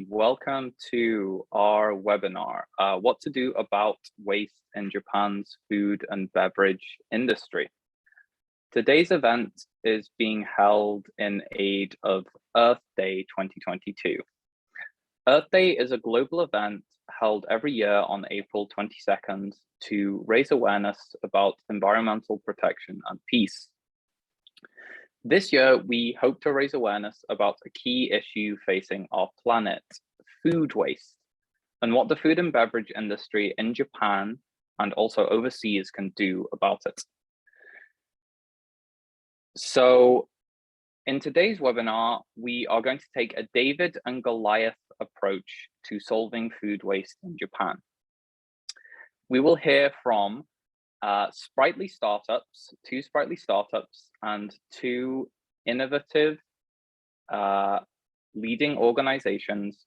Welcome to our webinar, What to Do About Waste in Japan's Food and Beverage Industry. Today's event is being held in aid of Earth Day 2022. Earth Day is a global event held every year on April 22nd to raise awareness about environmental protection and peace. This year, we hope to raise awareness about a key issue facing our planet, food waste, and what the food and beverage industry in Japan and also overseas can do about it. So in today's webinar, we are going to take a David and Goliath approach to solving food waste in Japan. We will hear from two sprightly startups, and two innovative leading organizations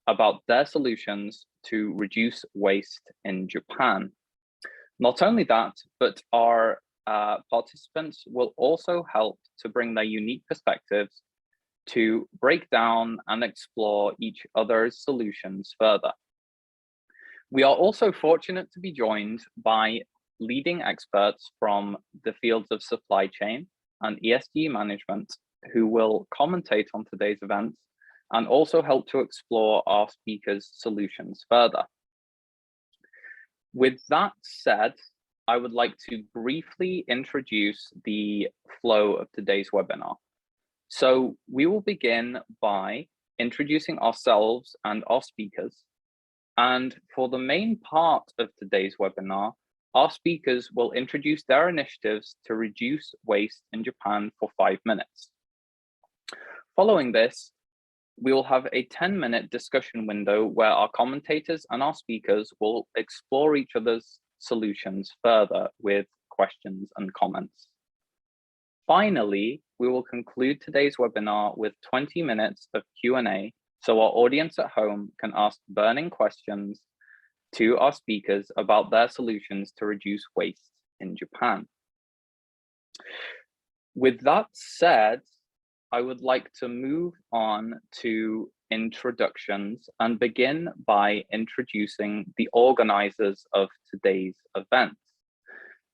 about their solutions to reduce waste in Japan. Not only that, but our participants will also help to bring their unique perspectives to break down and explore each other's solutions further. We are also fortunate to be joined by leading experts from the fields of supply chain and ESG management who will commentate on today's events and also help to explore our speakers' solutions further. With that said, I would like to briefly introduce the flow of today's webinar. So we will begin by introducing ourselves and our speakers. And for the main part of today's webinar, our speakers will introduce their initiatives to reduce waste in Japan for 5 minutes. Following this, we will have a 10-minute discussion window where our commentators and our speakers will explore each other's solutions further with questions and comments. Finally, we will conclude today's webinar with 20 minutes of Q&A so our audience at home can ask burning questions to our speakers about their solutions to reduce waste in Japan. With that said, I would like to move on to introductions and begin by introducing the organizers of today's event.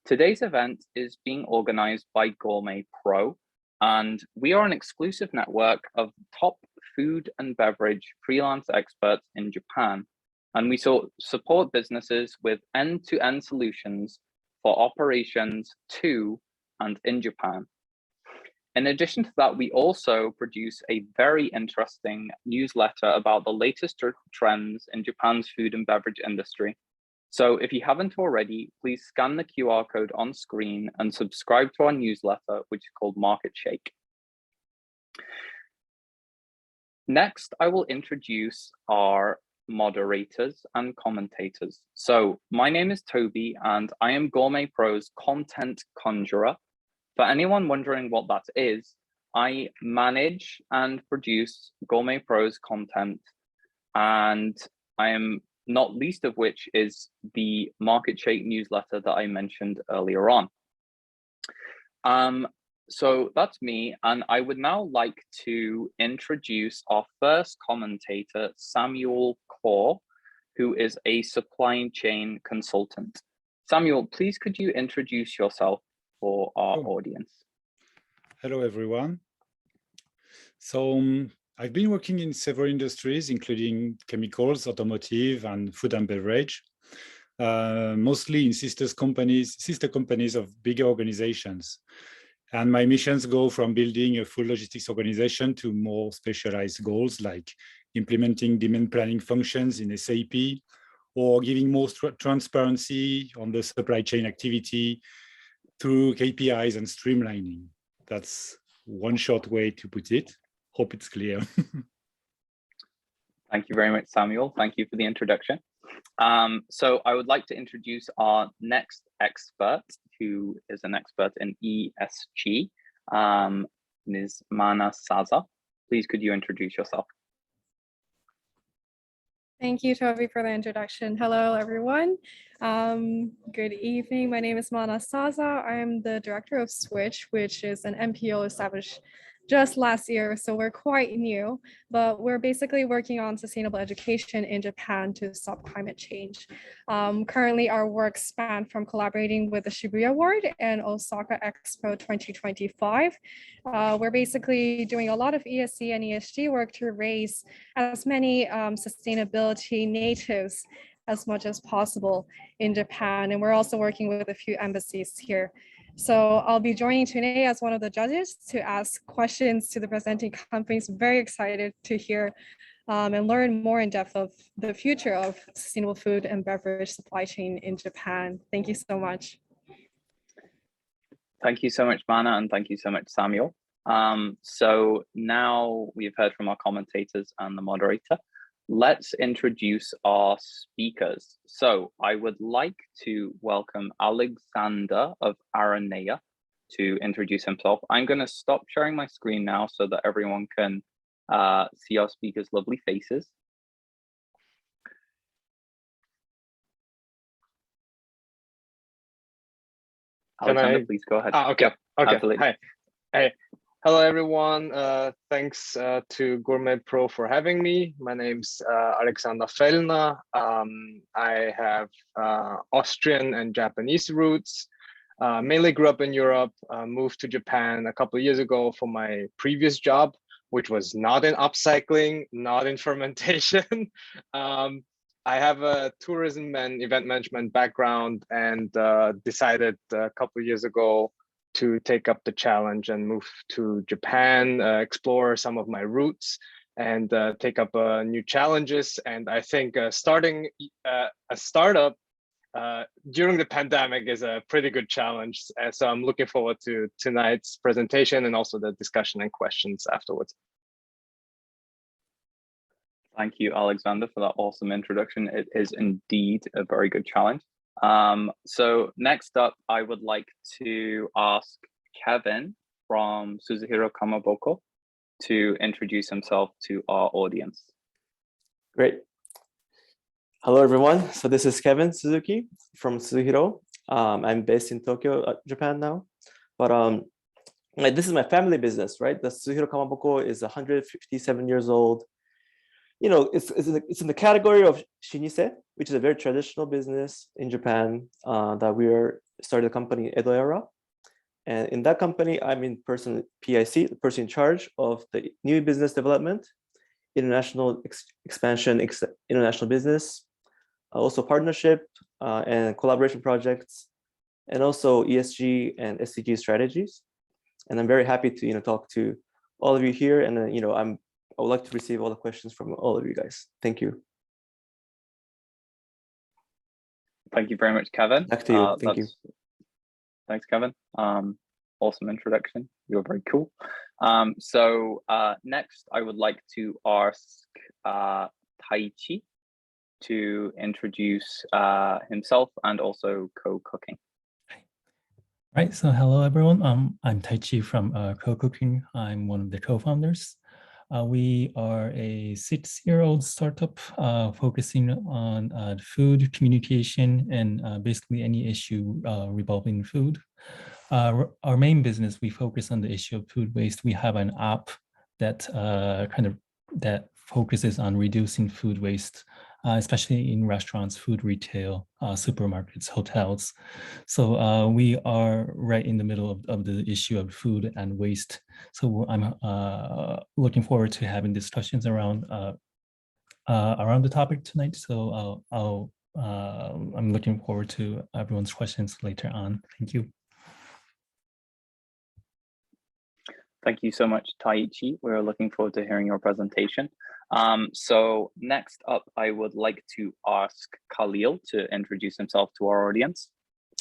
Today's event is being organized by Gourmet Pro, and we are an exclusive network of top food and beverage freelance experts in Japan. And we support businesses with end-to-end solutions for operations to and in Japan. In addition to that, we also produce a very interesting newsletter about the latest trends in Japan's food and beverage industry. So if you haven't already, please scan the QR code on screen and subscribe to our newsletter, which is called Market Shake. Next, I will introduce our moderators and commentators. So my name is Toby and I am Gourmet Pro's content conjurer. For anyone wondering what that is, I manage and produce Gourmet Pro's content, and I am not least of which is the Market Shake newsletter that I mentioned earlier on. So that's me, and I would now like to introduce our first commentator, Samuel Kaur, who is a supply chain consultant. Samuel, please could you introduce yourself for our audience? Hello, everyone. So I've been working in several industries, including chemicals, automotive, and food and beverage, mostly in sister companies of bigger organizations. And my missions go from building a full logistics organization to more specialized goals like implementing demand planning functions in SAP or giving more transparency on the supply chain activity through KPIs and streamlining. That's one short way to put it. Hope it's clear. Thank you very much, Samuel. Thank you for the introduction. So I would like to introduce our next expert, who is an expert in ESG, Ms. Mana Saza. Please, could you introduce yourself? Thank you, Toby, for the introduction. Hello, everyone. Good evening. My name is Mana Saza. I'm the director of Switch, which is an NPO established just last year, so we're quite new, but we're basically working on sustainable education in Japan to stop climate change. Currently, our work span from collaborating with the Shibuya Ward and Osaka Expo 2025. We're basically doing a lot of ESG and ESG work to raise as many sustainability natives as much as possible in Japan. And we're also working with a few embassies here. So I'll be joining today as one of the judges to ask questions to the presenting companies. Very excited to hear and learn more in depth of the future of sustainable food and beverage supply chain in Japan. Thank you so much. Thank you so much, Mana, and thank you so much, Samuel. So now we've heard from our commentators and the moderator. Let's introduce our speakers. So I would like to welcome Alexander of Aranea to introduce himself. I'm going to stop sharing my screen now so that everyone can see our speakers' lovely faces. Alexander, please go ahead. Okay. Yep, okay. Absolutely. Hi. Hey. Hello, everyone. Thanks to Gourmet Pro for having me. My name's Alexander Fellner. I have Austrian and Japanese roots. Mainly grew up in Europe, moved to Japan a couple of years ago for my previous job, which was not in upcycling, not in fermentation. I have a tourism and event management background and decided a couple of years ago to take up the challenge and move to Japan, explore some of my roots and take up new challenges. And I think starting a startup during the pandemic is a pretty good challenge. So I'm looking forward to tonight's presentation and also the discussion and questions afterwards. Thank you, Alexander, for that awesome introduction. It is indeed a very good challenge. So next up, I would like to ask Kevin from Suzuhiro Kamaboko to introduce himself to our audience. Great. Hello, everyone. So this is Kevin Suzuki from Suzuhiro. I'm based in Tokyo, Japan now. But this is my family business, right? The Suzuhiro Kamaboko is 157 years old. You know, it's in the category of shinise, which is a very traditional business in Japan that we started a company in Edo era. And in that company, I'm in person PIC, the person in charge of the new business development, international expansion, international business, also partnership and collaboration projects, and also ESG and SDG strategies. And I'm very happy to talk to all of you here. And I would like to receive all the questions from all of you guys. Thank you. Thank you very much, Kevin. Back to you. Thank you. Thanks, Kevin. Awesome introduction. You're very cool. So next, I would like to ask Taichi to introduce himself and also co-cooking. Right. So hello, everyone. I'm Taichi from Co-Cooking. I'm one of the co-founders. We are a 6-year-old startup focusing on food communication and basically any issue revolving food. Our main business, we focus on the issue of food waste. We have an app that that focuses on reducing food waste, especially in restaurants, food retail, supermarkets, hotels. So we are right in the middle of the issue of food and waste. So I'm looking forward to having discussions around the topic tonight. So I'm looking forward to everyone's questions later on. Thank you. Thank you so much, Taichi. We're looking forward to hearing your presentation. So next up, I would like to ask Khalil to introduce himself to our audience.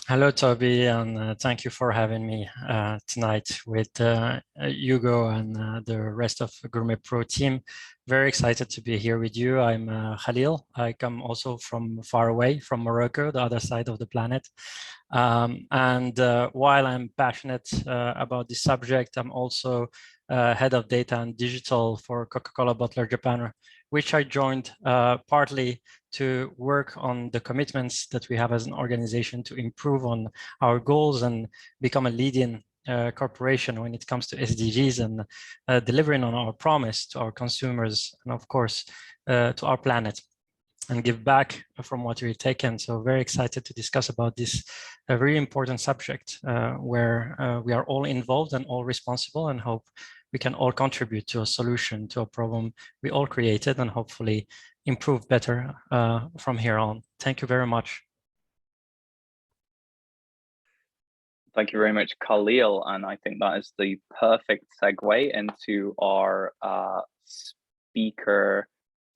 Hello, Toby, and thank you for having me tonight with Hugo and the rest of the Gourmet Pro team. Very excited to be here with you. I'm Khalil. I come also from far away, from Morocco, the other side of the planet. And while I'm passionate about this subject, I'm also head of data and digital for Coca-Cola Bottler Japan, which I joined partly to work on the commitments that we have as an organization to improve on our goals and become a leading corporation when it comes to SDGs and delivering on our promise to our consumers and of course to our planet, and give back from what we've taken. So very excited to discuss about this very important subject where we are all involved and all responsible, and hope we can all contribute to a solution to a problem we all created, and hopefully improve better from here on. Thank you very much. Thank you very much, Khalil. And I think that is the perfect segue into our speaker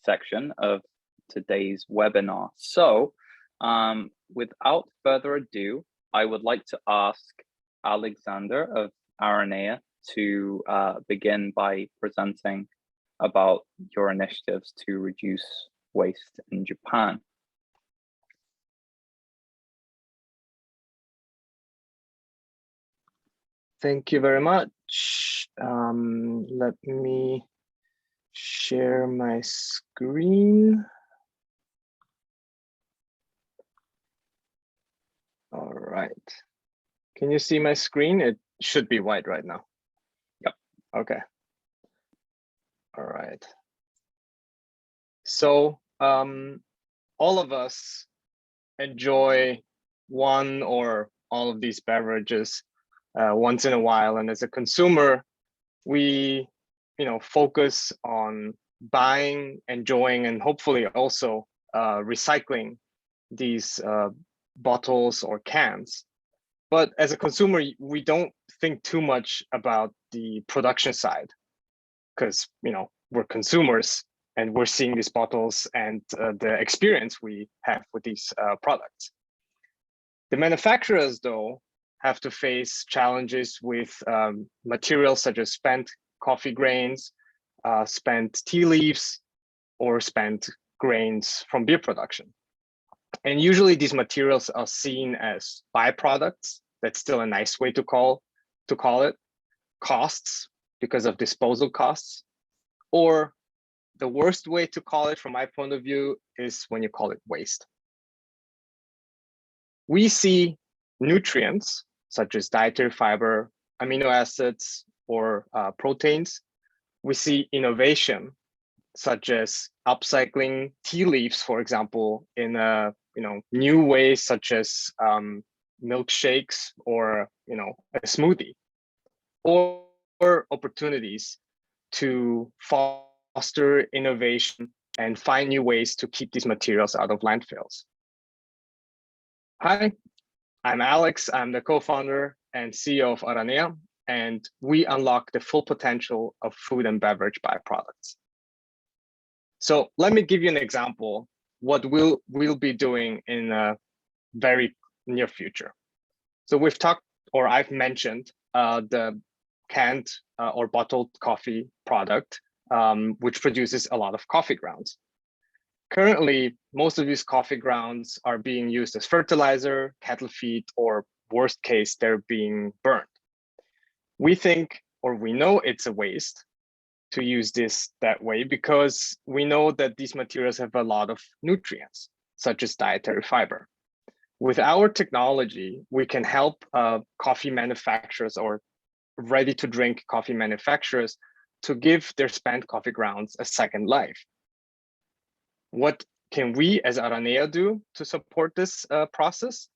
section of today's webinar. So without further ado, I would like to ask Alexander of Aranea to begin by presenting about your initiatives to reduce waste in Japan. Thank you very much. Let me share my screen. All right. Can you see my screen? It should be white right now. Yep. Okay. All right. So all of us enjoy one or all of these beverages once in a while, and as a consumer, we focus on buying, enjoying, and hopefully also recycling these bottles or cans. But as a consumer, we don't think too much about the production side, because we're consumers and we're seeing these bottles and the experience we have with these products. The manufacturers, though, have to face challenges with materials such as spent coffee grains, spent tea leaves, or spent grains from beer production. And usually these materials are seen as byproducts. That's still a nice way to call it. Costs, because of disposal costs. Or the worst way to call it from my point of view is when you call it waste. We see nutrients such as dietary fiber, amino acids, or proteins. We see innovation such as upcycling tea leaves, for example, in new ways such as milkshakes or a smoothie, or opportunities to foster innovation and find new ways to keep these materials out of landfills. Hi, I'm Alex. I'm the co-founder and CEO of Aranea, and we unlock the full potential of food and beverage byproducts. So let me give you an example what we'll be doing in a very near future. So I've mentioned the canned or bottled coffee product, which produces a lot of coffee grounds. Currently, most of these coffee grounds are being used as fertilizer, cattle feed, or worst case, they're being burned. We think, or we know it's a waste to use this that way, because we know that these materials have a lot of nutrients, such as dietary fiber. With our technology, we can help coffee manufacturers or ready-to-drink coffee manufacturers to give their spent coffee grounds a second life. What can we as Aranea do to support this process?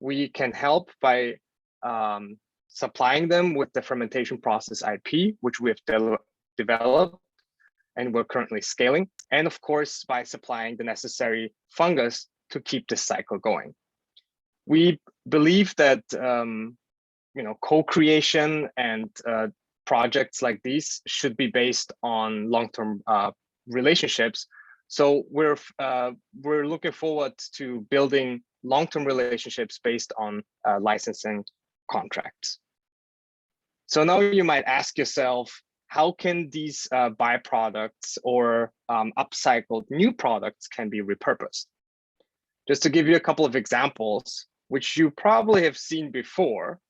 We can help by supplying them with the fermentation process IP, which we have developed and we're currently scaling. And of course, by supplying the necessary fungus to keep this cycle going. We believe that co-creation and projects like these should be based on long-term relationships. So we're looking forward to building long-term relationships based on licensing contracts. So now you might ask yourself, how can these byproducts or upcycled new products can be repurposed? Just to give you a couple of examples, which you probably have seen before.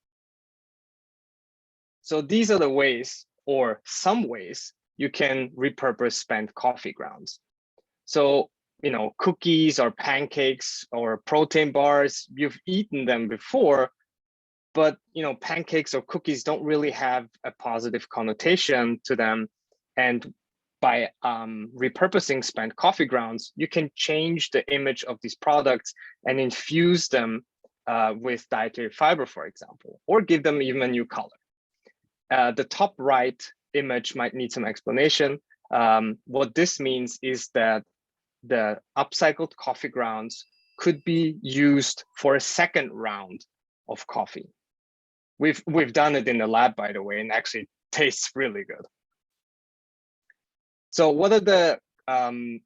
So these are the ways, or some ways, you can repurpose spent coffee grounds. So, cookies or pancakes or protein bars, you've eaten them before, but pancakes or cookies don't really have a positive connotation to them. And by repurposing spent coffee grounds, you can change the image of these products and infuse them with dietary fiber, for example, or give them even a new color. The top right image might need some explanation. What this means is that the upcycled coffee grounds could be used for a second round of coffee. We've done it in the lab, by the way, and actually tastes really good. So what are the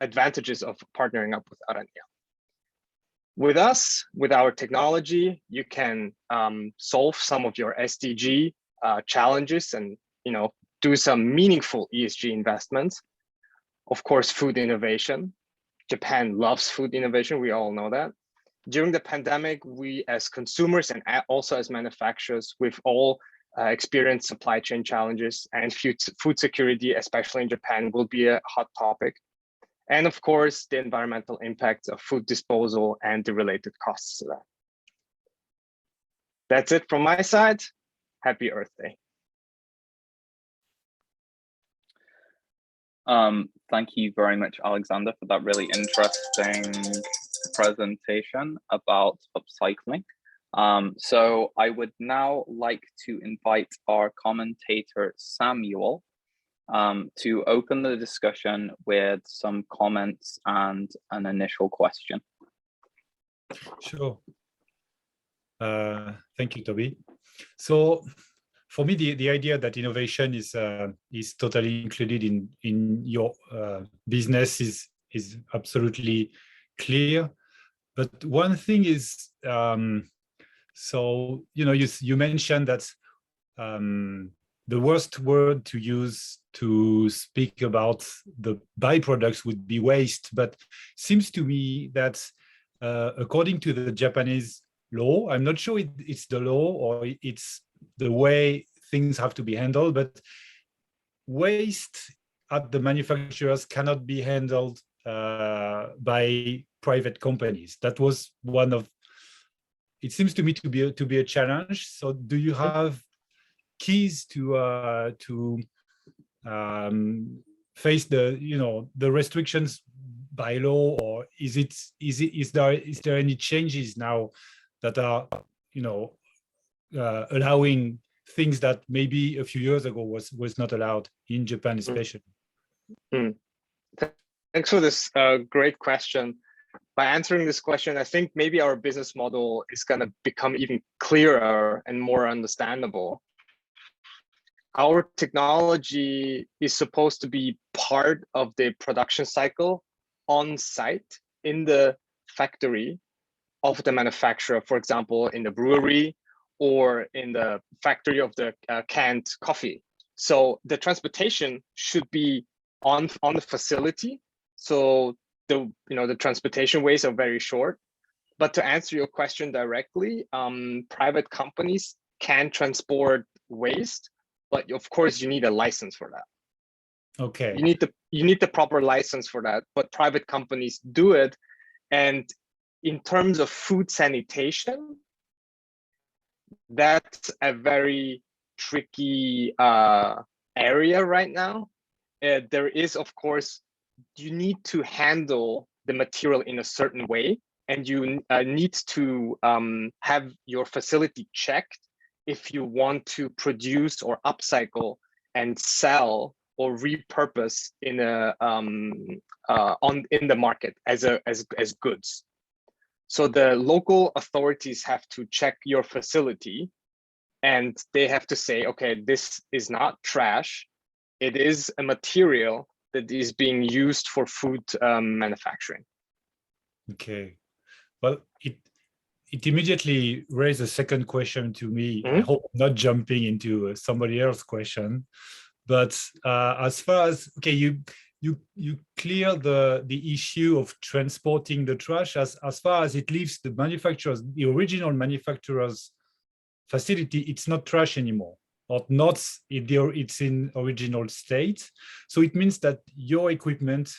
advantages of partnering up with Aranya? With us, with our technology, you can solve some of your SDG challenges and do some meaningful ESG investments. Of course, food innovation. Japan loves food innovation. We all know that. During the pandemic, we as consumers and also as manufacturers, we've all experienced supply chain challenges, and food security, especially in Japan, will be a hot topic. And of course, the environmental impacts of food disposal and the related costs to that. That's it from my side. Happy Earth Day. Thank you very much, Alexander, for that really interesting presentation about upcycling. So I would now like to invite our commentator, Samuel, to open the discussion with some comments and an initial question. Sure. Thank you, Toby. So for me, the idea that innovation is totally included in your business is absolutely clear. But one thing is, so you mentioned that the worst word to use to speak about the byproducts would be waste. But seems to me that according to the Japanese law, I'm not sure it's the law or it's the way things have to be handled, but waste at the manufacturers cannot be handled by private companies. That was one of, it seems to me to be a challenge. So do you have keys to face the restrictions by law, or is there any changes now that are allowing things that maybe a few years ago was not allowed in Japan, especially? Thanks for this great question. By answering this question, I think maybe our business model is going to become even clearer and more understandable. Our technology is supposed to be part of the production cycle on site in the factory of the manufacturer, for example, in the brewery or in the factory of the canned coffee. So the transportation should be on the facility. So the transportation ways are very short. But to answer your question directly, private companies can transport waste, but of course you need a license for that. Okay. You need the proper license for that, but private companies do it. And in terms of food sanitation, that's a very tricky area right now. There is, of course, you need to handle the material in a certain way, and you need to have your facility checked if you want to produce or upcycle and sell or repurpose in the market as goods. So the local authorities have to check your facility, and they have to say, okay, this is not trash. It is a material that is being used for food manufacturing. Okay. Well, it immediately raised a second question to me. I hope I'm not jumping into somebody else's question, but as far as, okay, you clear the issue of transporting the trash as far as it leaves the manufacturers, the original manufacturer's facility, it's not trash anymore, or not, it's in original state. So it means that your equipment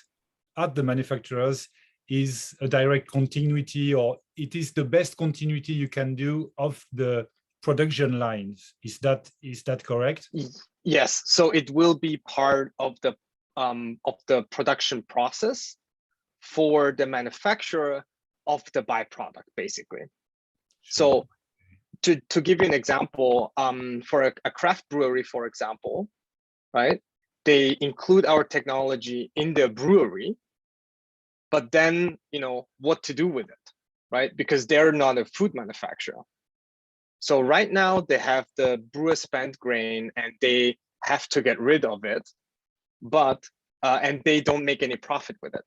at the manufacturers is a direct continuity, or it is the best continuity you can do of the production lines. Is that correct? Yes. So it will be part of the production process for the manufacturer of the byproduct, basically. Sure. So to give you an example, for a craft brewery, for example, right? They include our technology in their brewery, but then, what to do with it, right? Because they're not a food manufacturer. So right now they have the brewer spent grain and they have to get rid of it, but and they don't make any profit with it.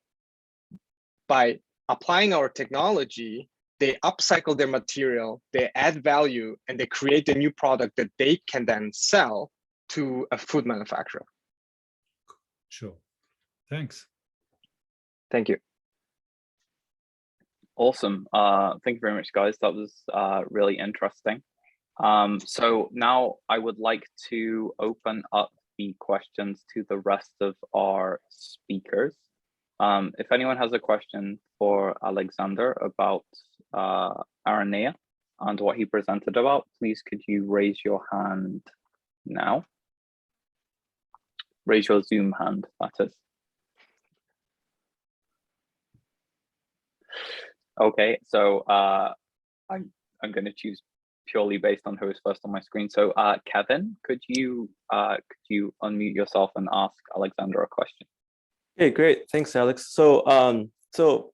By applying our technology, they upcycle their material, they add value, and they create a new product that they can then sell to a food manufacturer. Sure. Thanks. Thank you. Awesome. Thank you very much, guys. That was really interesting. So now I would like to open up the questions to the rest of our speakers. If anyone has a question for Alexander about RNA and what he presented about, please could you raise your hand now? Raise your Zoom hand, that is. Okay, so I'm going to choose purely based on who is first on my screen. So Kevin, could you unmute yourself and ask Alexander a question? Okay, great. Thanks, Alex. So so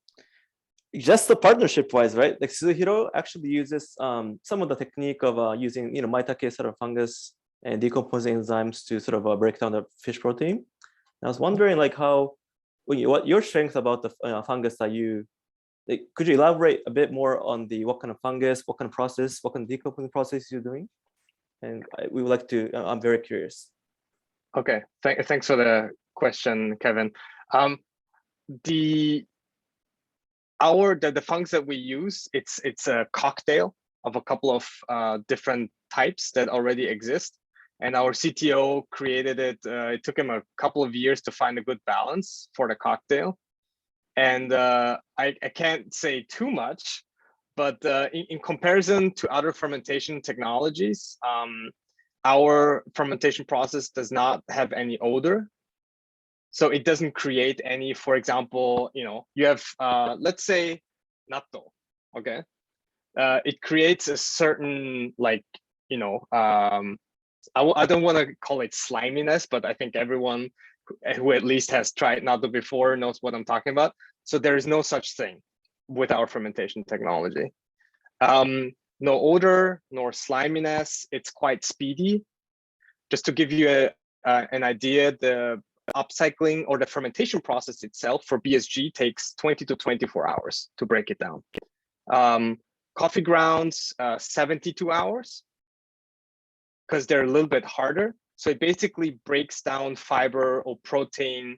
just the partnership wise, right? Like Suzuhiro actually uses some of the technique of using maitake sort of fungus and decomposing enzymes to sort of break down the fish protein. And I was wondering like what your strength about the fungus that you could you elaborate a bit more on what kind of fungus, what kind of process, what kind of decomposing process you're doing? And we would like to, I'm very curious. Okay, thanks for the question, Kevin. The fungus that we use, it's a cocktail of a couple of different types that already exist. And our CTO created it. It took him a couple of years to find a good balance for the cocktail. And I can't say too much, but in comparison to other fermentation technologies, our fermentation process does not have any odor. So it doesn't create any, for example, you have, let's say, natto, okay? It creates a certain, like, I don't want to call it sliminess, but I think everyone who at least has tried natto before knows what I'm talking about. So there is no such thing with our fermentation technology. No odor, nor sliminess. It's quite speedy. Just to give you an idea, the upcycling or the fermentation process itself for BSG takes 20 to 24 hours to break it down. Coffee grounds, 72 hours, because they're a little bit harder. So it basically breaks down fiber or protein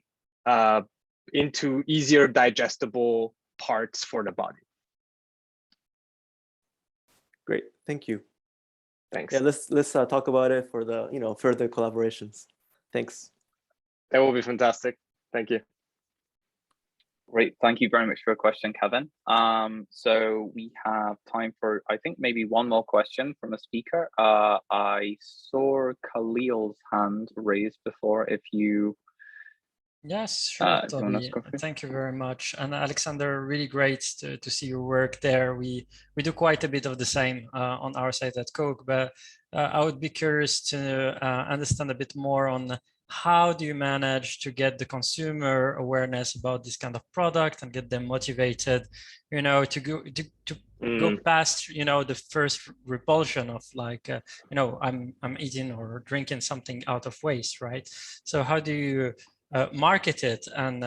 into easier digestible parts for the body. Great, thank you. Thanks. Yeah, let's talk about it for the further collaborations. Thanks. That will be fantastic. Thank you. Great, thank you very much for your question, Kevin. So we have time for, I think, maybe one more question from a speaker. I saw Khalil's hand raised before. If you Yes, sure, Toby. Thank you very much. And Alexander, really great to see your work there. We do quite a bit of the same on our side at Coke, but I would be curious to understand a bit more on how do you manage to get the consumer awareness about this kind of product and get them motivated, to go past, the first repulsion of like, I'm eating or drinking something out of waste, right? So how do you market it and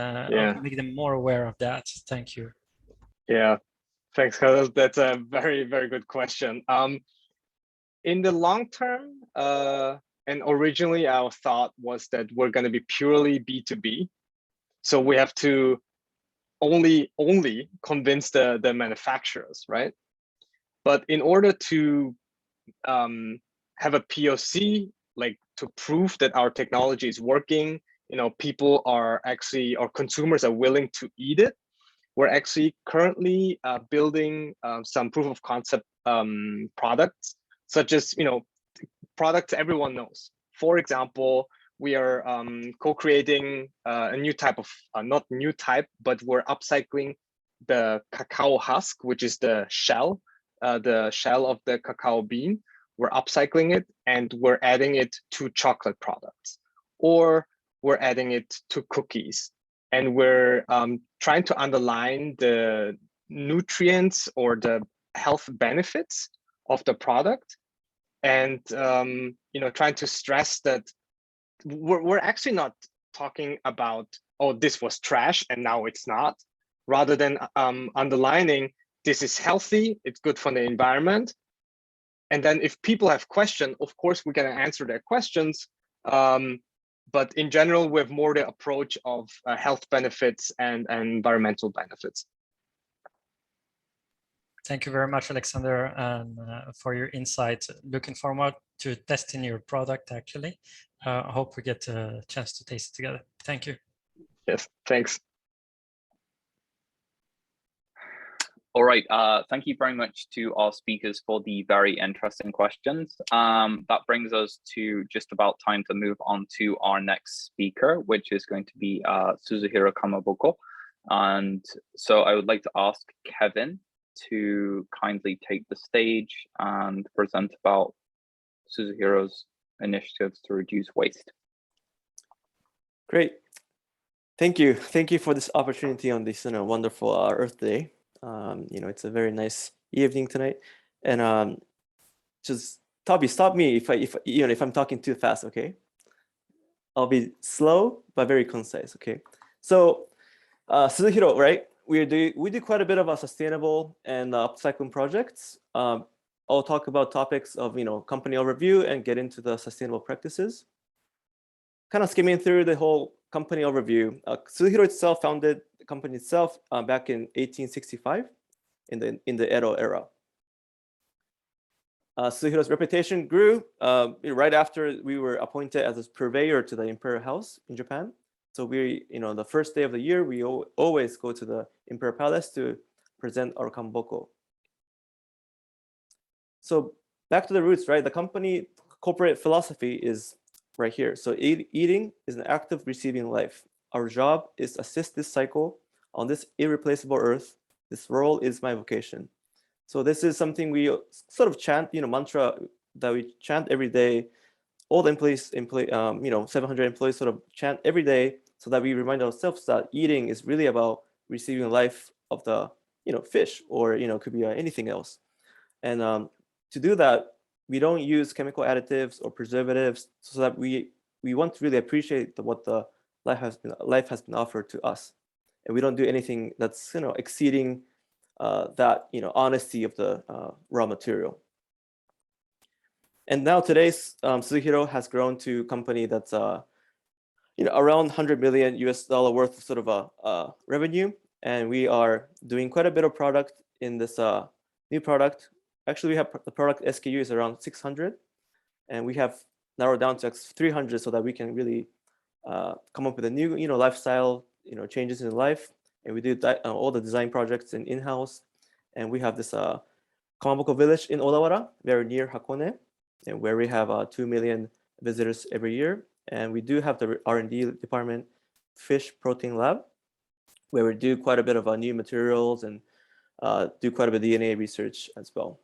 make them more aware of that? Thank you. Yeah, thanks, Khalil. That's a very, very good question. In the long term, and originally our thought was that we're going to be purely B2B. So we have to only convince the manufacturers, right? But in order to have a POC, like to prove that our technology is working, people are actually, or consumers are willing to eat it, we're actually currently building some proof of concept products such as, products everyone knows. For example, we are co-creating a new type of, not new type, but we're upcycling the cacao husk, which is the shell of the cacao bean. We're upcycling it and we're adding it to chocolate products, or we're adding it to cookies. And we're trying to underline the nutrients or the health benefits of the product, and trying to stress that we're actually not talking about, oh, this was trash and now it's not, rather than underlining this is healthy, it's good for the environment. And then if people have questions, of course we're going to answer their questions, but in general we have more the approach of health benefits and environmental benefits. Thank you very much, Alexander, and for your insight. Looking forward to testing your product, actually. I hope we get a chance to taste it together. Thank you. Yes, thanks. All right, thank you very much to our speakers for the very interesting questions. That brings us to just about time to move on to our next speaker, which is going to be Suzuhiro Kamaboko. And so I would like to ask Kevin to kindly take the stage and present about Suzuhiro's initiatives to reduce waste. Great. Thank you. Thank you for this opportunity on this wonderful Earth Day. It's a very nice evening tonight. And just Toby, stop me if I'm talking too fast, okay? I'll be slow but very concise, okay? So Suzuhiro, right? We do quite a bit of sustainable and upcycling projects. I'll talk about topics of company overview and get into the sustainable practices. Kind of skimming through the whole company overview. Suzuhiro itself founded the company itself back in 1865 in the Edo era. Suzuhiro's reputation grew right after we were appointed as a purveyor to the Imperial House in Japan. So we, the first day of the year, we always go to the Imperial Palace to present our kamaboko. So back to the roots, right? The company corporate philosophy is right here. So eating is an act of receiving life. Our job is to assist this cycle on this irreplaceable earth. This role is my vocation. So this is something we sort of chant, mantra that we chant every day. All the employees, 700 employees sort of chant every day, so that we remind ourselves that eating is really about receiving life of the, fish, or could be anything else. And to do that, we don't use chemical additives or preservatives, so that we want to really appreciate what the life has been offered to us, and we don't do anything that's exceeding that honesty of the raw material. And now today's Suzuhiro has grown to a company that's around $100 million worth of sort of revenue, and we are doing quite a bit of product in this new product. Actually, we have the product SKU is around 600, and we have narrowed down to 300 so that we can really come up with a new lifestyle changes in life. And we do all the design projects in-house, and we have this Kamaboko village in Odawara, very near Hakone, and where we have 2 million visitors every year. And we do have the R&D department, Fish Protein Lab, where we do quite a bit of new materials and do quite a bit of DNA research as well.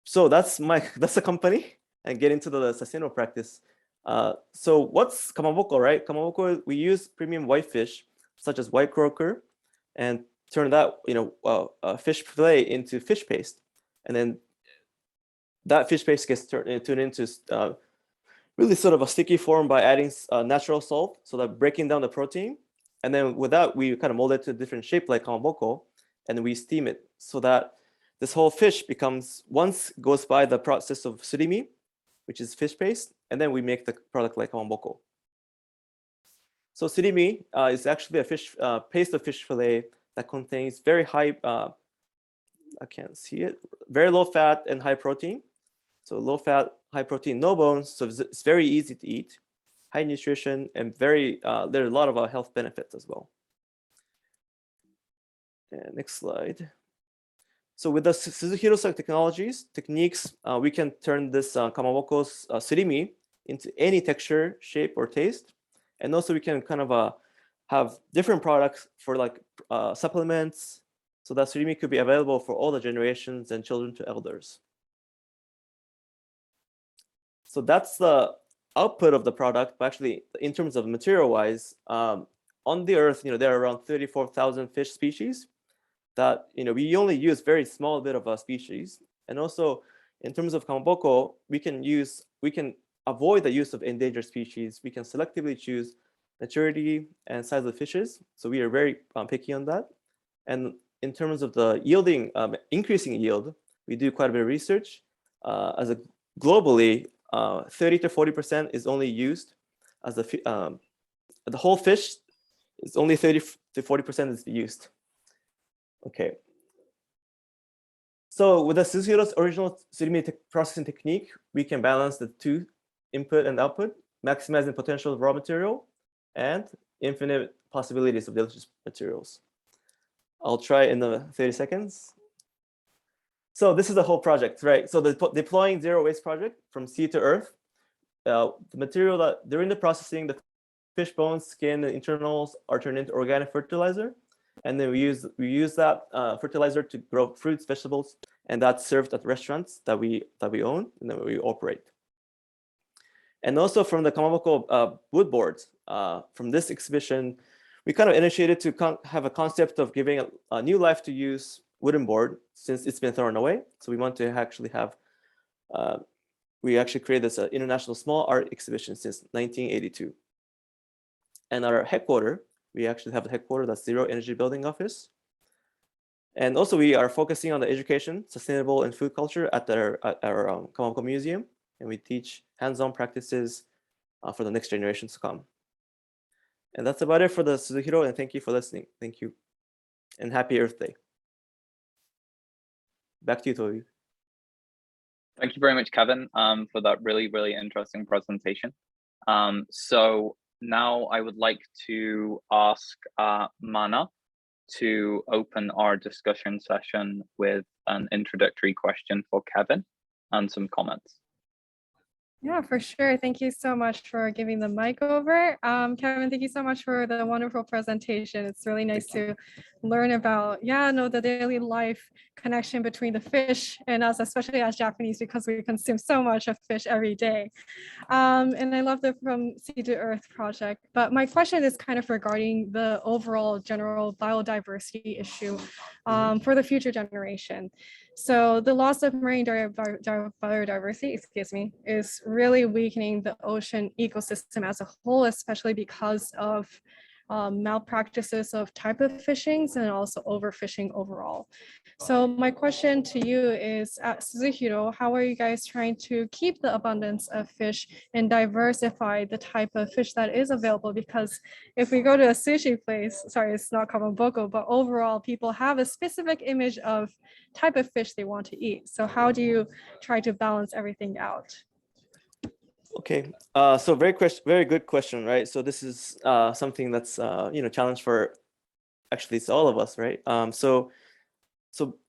So that's the company, and get into the sustainable practice. So what's kamaboko, right? Kamaboko, we use premium white fish, such as white croaker, and turn that fish fillet into fish paste, and then that fish paste gets turned into really sort of a sticky form by adding natural salt, so that breaking down the protein. And then with that, we kind of mold it to a different shape like kamaboko, and then we steam it, so that this whole fish goes by the process of surimi, which is fish paste, and then we make the product like kamaboko. So surimi is actually a fish paste of fish fillet that contains very high, I can't see it, very low fat and high protein. So low fat, high protein, no bones, so it's very easy to eat, high nutrition, and there are a lot of health benefits as well. And next slide. So with the Suzuhiro techniques, we can turn this kamaboko's surimi into any texture, shape, or taste. And also we can kind of have different products for like supplements, so that surimi could be available for all the generations and children to elders. So that's the output of the product, but actually in terms of material-wise, on the earth, there are around 34,000 fish species that, we only use very small bit of a species. And also in terms of kamaboko, we can avoid the use of endangered species. We can selectively choose maturity and size of fishes. So we are very picky on that. And in terms of the yielding, increasing yield, we do quite a bit of research. Globally, 30 to 40% is only used as the whole fish is only 30 to 40% is used. Okay. So with the Suzuhiro's original surimi processing technique, we can balance the two input and output, maximizing potential of raw material and infinite possibilities of delicious materials. I'll try in the 30 seconds. So this is the whole project, right? So the deploying zero waste project from sea to earth. The material that during the processing, the fish bones, skin, and internals are turned into organic fertilizer. And then we use that fertilizer to grow fruits, vegetables, and that's served at restaurants that we own and that we operate. And also from the kamaboko wood boards, from this exhibition, we kind of initiated to have a concept of giving a new life to use wooden board since it's been thrown away. So we want to actually have, we actually created this international small art exhibition since 1982. And our headquarters, we actually have a headquarters that's Zero Energy Building Office. And also we are focusing on the education, sustainable and food culture at our Kamaboko Museum. And we teach hands-on practices for the next generations to come. And that's about it for the Suzuhiro, and thank you for listening. Thank you. And happy Earth Day. Back to you, Toby. Thank you very much, Kevin, for that really, really interesting presentation. So now I would like to ask Mana to open our discussion session with an introductory question for Kevin and some comments. Yeah, for sure. Thank you so much for giving the mic over. Kevin, thank you so much for the wonderful presentation. It's really nice to learn about, the daily life connection between the fish and us, especially as Japanese, because we consume so much of fish every day. And I love the From Sea to Earth project. But my question is kind of regarding the overall general biodiversity issue for the future generation. So the loss of marine biodiversity, is really weakening the ocean ecosystem as a whole, especially because of malpractices of type of fishings and also overfishing overall. So my question to you is, at Suzuhiro, how are you guys trying to keep the abundance of fish and diversify the type of fish that is available? Because if we go to a sushi place, sorry, it's not kamaboko, but overall people have a specific image of type of fish they want to eat. So how do you try to balance everything out? Okay, so very good question, right? So this is something that's challenge for actually it's all of us, right? So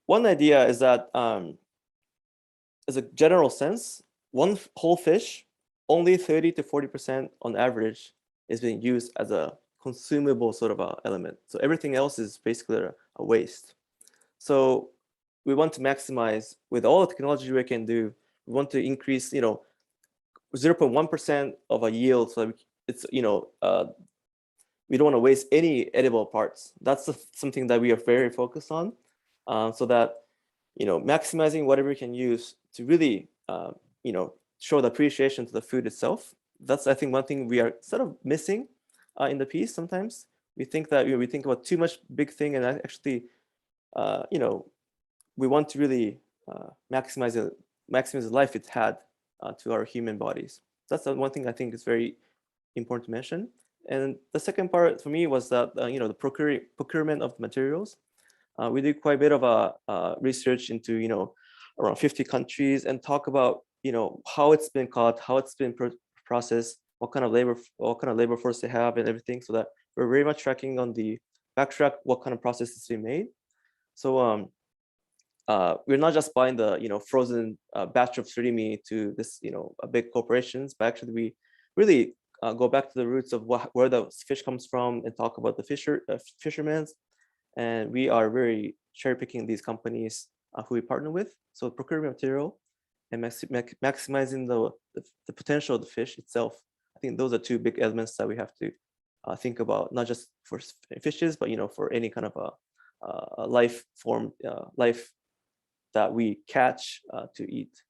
one idea is that as a general sense, one whole fish, only 30 to 40% on average is being used as a consumable sort of a element. So everything else is basically a waste. So we want to maximize with all the technology we can do. We want to increase, 0.1% of a yield, so it's we don't want to waste any edible parts. That's something that we are very focused on, so that maximizing whatever we can use to really show the appreciation to the food itself. That's, I think, one thing we are sort of missing in the piece. Sometimes we think that we think about too much big thing, and actually we want to really maximize the life it had to our human bodies. That's the one thing I think is very important to mention. And the second part for me was that the procurement of materials. We did quite a bit of research into around 50 countries and talk about how it's been caught, how it's been processed, what kind of labor force they have, and everything, so that we're very much tracking on the backtrack what kind of process is being made. So we're not just buying the frozen batch of surimi to this big corporations, but actually we really go back to the roots of where the fish comes from and talk about the fishermen. And we are very cherry picking these companies who we partner with. So procuring material and maximizing the potential of the fish itself. I think those are two big elements that we have to think about, not just for fishes, but for any kind of a life form, life that we catch to eat.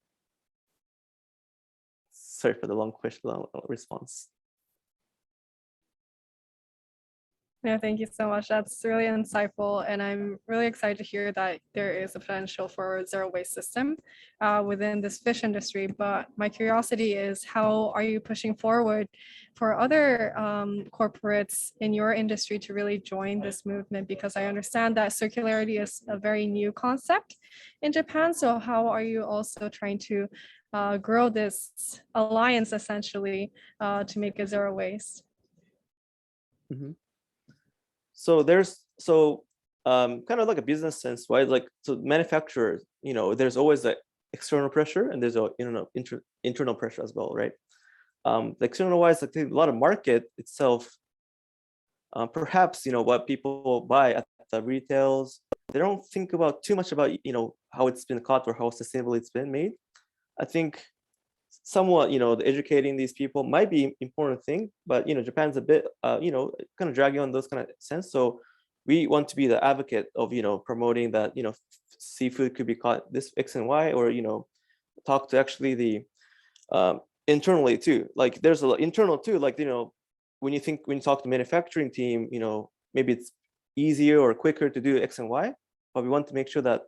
Sorry for the long response. Yeah, thank you so much. That's really insightful. And I'm really excited to hear that there is a potential for a zero waste system within this fish industry. But my curiosity is, how are you pushing forward for other corporates in your industry to really join this movement? Because I understand that circularity is a very new concept in Japan. So how are you also trying to grow this alliance essentially to make it zero waste? Mm-hmm. So there's kind of like a business sense, right? Like, so manufacturers, there's always the external pressure and there's a internal pressure as well, right? The external wise, I think a lot of market itself, perhaps what people buy at the retails, they don't think about too much about how it's been caught or how sustainable it's been made. I think somewhat educating these people might be an important thing, but Japan's a bit kind of dragging on those kind of sense. So we want to be the advocate of promoting that seafood could be caught this X and Y, or talk to actually the internally too. Like there's a internal too, like when you talk to manufacturing team, maybe it's easier or quicker to do X and Y, but we want to make sure that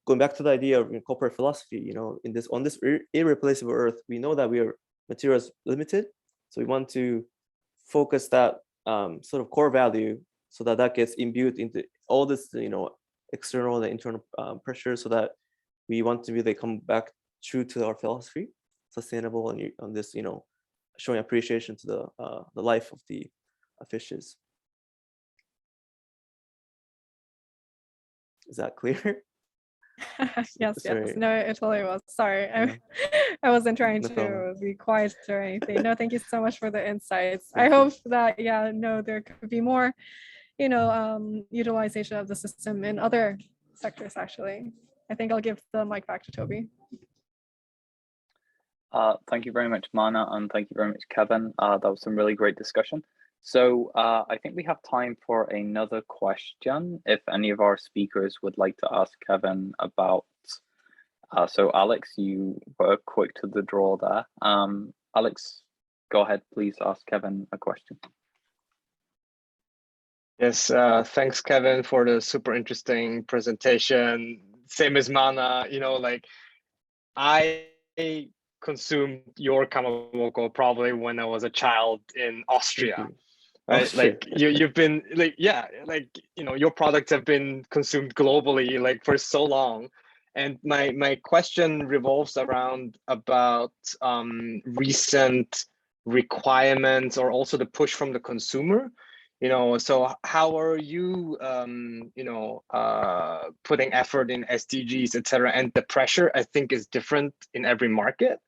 going back to the idea of corporate philosophy, on this irreplaceable earth, we know that we are materials limited, so we want to focus that sort of core value so that gets imbued into all this external and internal pressure, so that we want to really come back true to our philosophy, sustainable, and on this showing appreciation to the life of the fishes. Is that clear? Yes, Sorry. yes. No, it totally was. Sorry. Yeah. I wasn't trying No to problem. be quiet or anything. No, thank you so much for the insights. I Thank you. hope that, there could be more, utilization of the system in other sectors, actually. I think I'll give the mic back to Toby. Thank you very much, Mana, and thank you very much, Kevin. That was some really great discussion. So I think we have time for another question, if any of our speakers would like to ask Kevin about. So Alex, you were quick to the draw there. Alex, go ahead, please ask Kevin a question. Yes, thanks, Kevin, for the super interesting presentation. Same as Mana, like I consumed your kamamoko probably when I was a child in Austria. Right? Austria. Like you've been your products have been consumed globally like for so long. And my question revolves around about recent requirements, or also the push from the consumer. So how are you putting effort in SDGs, etc.? And the pressure, I think, is different in every market.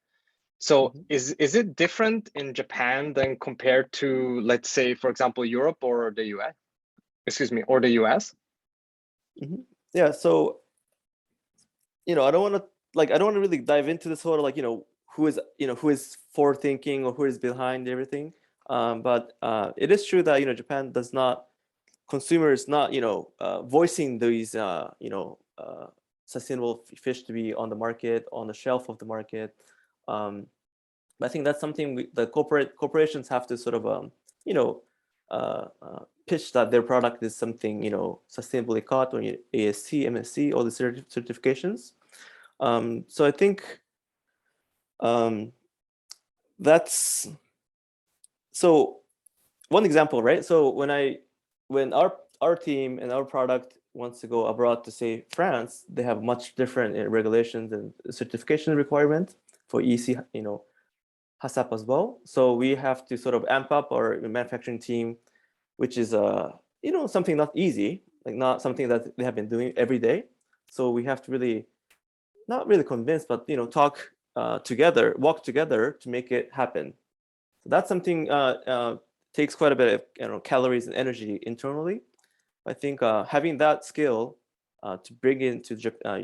So is it different in Japan than compared to, let's say, for example, Europe or the US? Excuse me, or the US? Yeah. So I don't want to really dive into this whole who is forward thinking or who is behind everything. But it is true that Japan does not, consumers not voicing these sustainable fish to be on the market, on the shelf of the market. But I think that's something the corporations have to sort of pitch that their product is something sustainably caught, or ASC, MSC, all the certifications. So I think that's so one example, right? So when our team and our product wants to go abroad to, say, France, they have much different regulations and certification requirements for EC, HACCP as well. So we have to sort of amp up our manufacturing team, which is something not easy, like not something that they have been doing every day. So we have to really, not really convince, but talk together, walk together to make it happen. So that's something takes quite a bit of calories and energy internally. I think having that skill to bring into the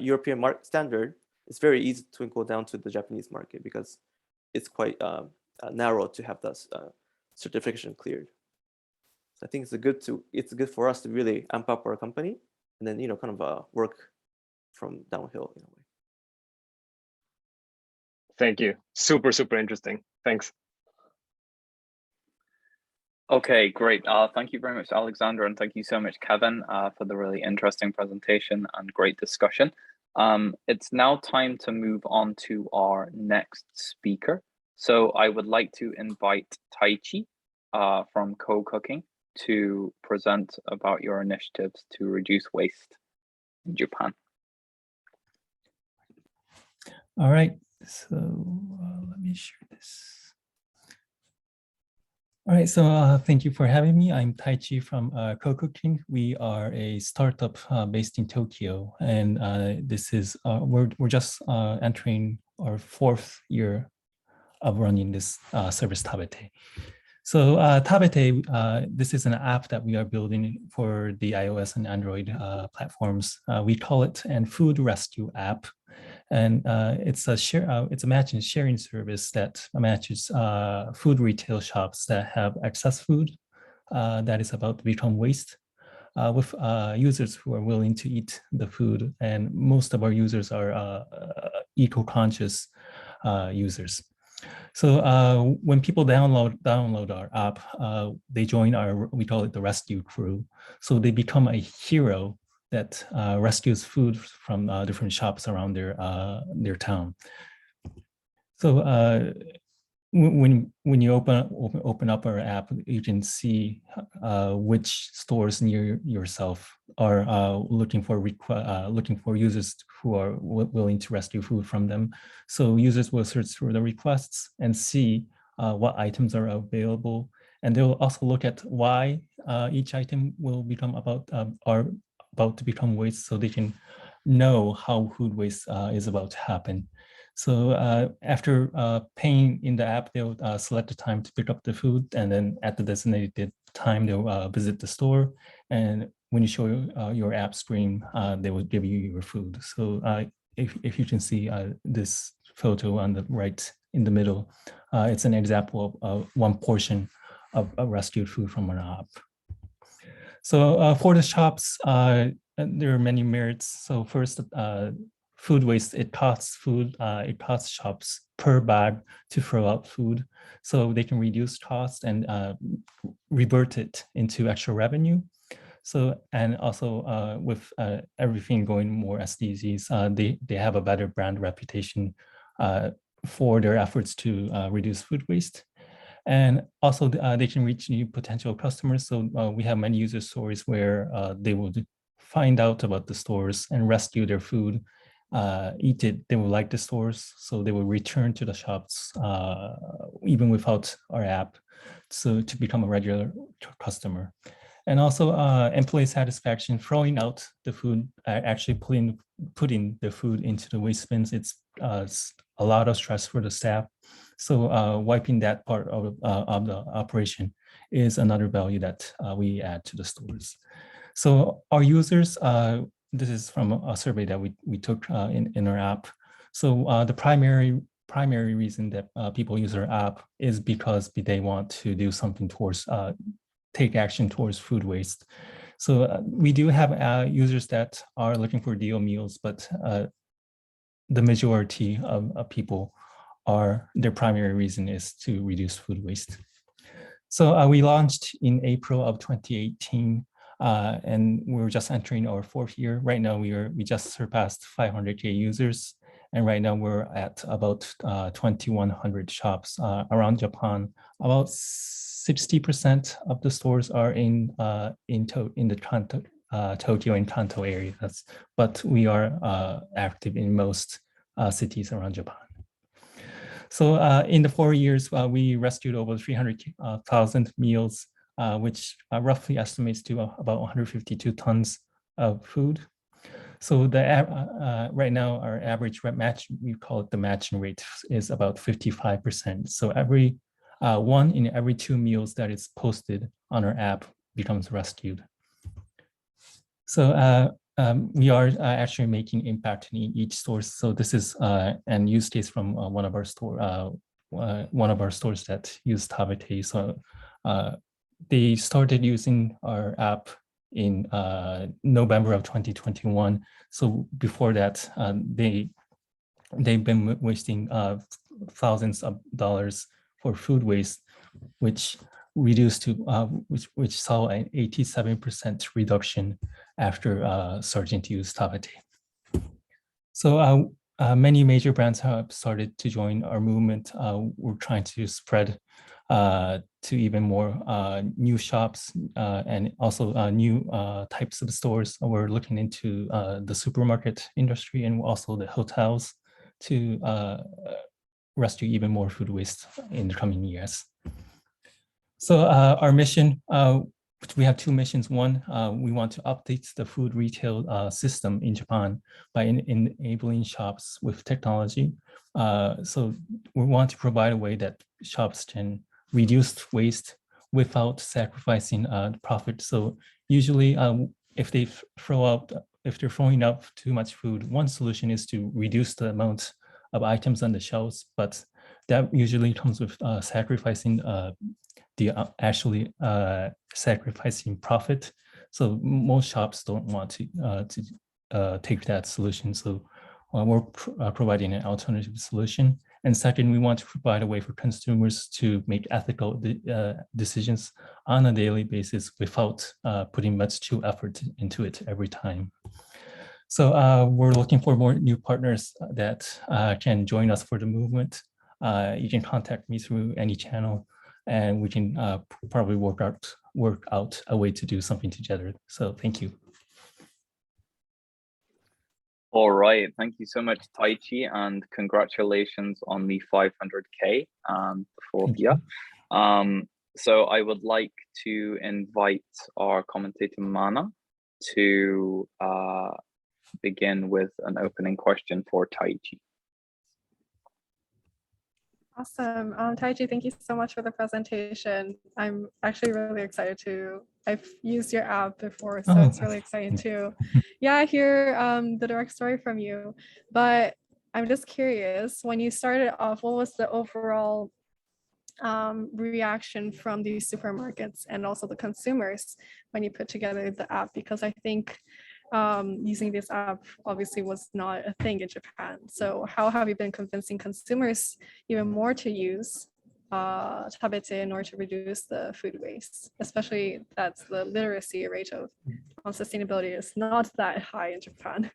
European market standard, it's very easy to go down to the Japanese market because it's quite narrow to have that certification cleared. So I think it's good for us to really amp up our company and then kind of work from downhill in a way. Thank you. Super, super interesting. Thanks. Okay, great. Thank you very much, Alexander, and thank you so much, Kevin, for the really interesting presentation and great discussion. It's now time to move on to our next speaker. So I would like to invite Taichi from Co-Cooking to present about your initiatives to reduce waste in Japan. All right, so let me share this. All right, so thank you for having me. I'm Taichi from Co-Cooking. We are a startup based in Tokyo, and this is we're just entering our 4th year of running this service, Tabete. So Tabete, this is an app that we are building for the iOS and Android platforms. We call it a food rescue app. And it's a matching sharing service that matches food retail shops that have excess food that is about to become waste with users who are willing to eat the food. And most of our users are eco-conscious users. So when people download our app, they join we call it the rescue crew. So they become a hero that rescues food from different shops around their town. So when you open up our app, you can see which stores near yourself are looking for users who are willing to rescue food from them. So users will search through the requests and see what items are available, and they will also look at why each item will become about to become waste, so they can know how food waste is about to happen. So after paying in the app, they'll select the time to pick up the food, and then at the designated time, they'll visit the store. And when you show your app screen, they will give you your food. So if you can see this photo on the right in the middle, it's an example of one portion of rescued food from an app. So for the shops, there are many merits. So first, food waste, it costs shops per bag to throw out food. So they can reduce costs and revert it into extra revenue. So, and also with everything going more SDGs, they have a better brand reputation for their efforts to reduce food waste. And also they can reach new potential customers. So we have many user stories where they will find out about the stores and rescue their food, eat it. They will like the stores, so they will return to the shops even without our app, so to become a regular customer. And also employee satisfaction, throwing out the food, actually putting the food into the waste bins, it's a lot of stress for the staff. So wiping that part of the operation is another value that we add to the stores. So our users, this is from a survey that we took in our app. So the primary reason that people use our app is because they want to do something towards, take action towards food waste. So we do have users that are looking for deal meals, but the majority of people their primary reason is to reduce food waste. So we launched in April of 2018, and we're just entering our 4th year. Right now, we just surpassed 500K users, and right now we're at about 2,100 shops around Japan. About 60% of the stores are in the Tokyo and Kanto areas, but we are active in most cities around Japan. So in the 4 years, we rescued over 300,000 meals, which roughly estimates to about 152 tons of food. So right now, our average match, we call it the matching rate, is about 55%. So every 1 in every 2 meals that is posted on our app becomes rescued. So we are actually making impact in each store. So this is an use case from one of our stores that use Tabete. So they started using our app in November of 2021. So before that, they've been wasting thousands of dollars for food waste, which reduced to which saw an 87% reduction after starting to use Tabete. So many major brands have started to join our movement. We're trying to spread to even more new shops and also new types of stores. We're looking into the supermarket industry and also the hotels to rescue even more food waste in the coming years. So our mission, we have 2 missions. One, we want to update the food retail system in Japan by enabling shops with technology. So we want to provide a way that shops can reduce waste without sacrificing profit. So usually if they're throwing out too much food, one solution is to reduce the amount of items on the shelves, but that usually comes with sacrificing actually sacrificing profit. So most shops don't want to take that solution. So we're providing an alternative solution. And second, we want to provide a way for consumers to make ethical decisions on a daily basis without putting much too effort into it every time. So we're looking for more new partners that can join us for the movement. You can contact me through any channel, and we can probably work out a way to do something together. So thank you. All right, thank you so much, Taichi, and congratulations on the 500K for Via. So I would like to invite our commentator Mana to begin with an opening question for Taichi. Awesome. Taichi, thank you so much for the presentation. I'm actually really excited I've used your app before, so it's really exciting to hear the direct story from you. But I'm just curious, when you started off, what was the overall reaction from these supermarkets and also the consumers when you put together the app? Because I think using this app obviously was not a thing in Japan. So how have you been convincing consumers even more to use Tabete in order to reduce the food waste, especially that the literacy rate on sustainability is not that high in Japan?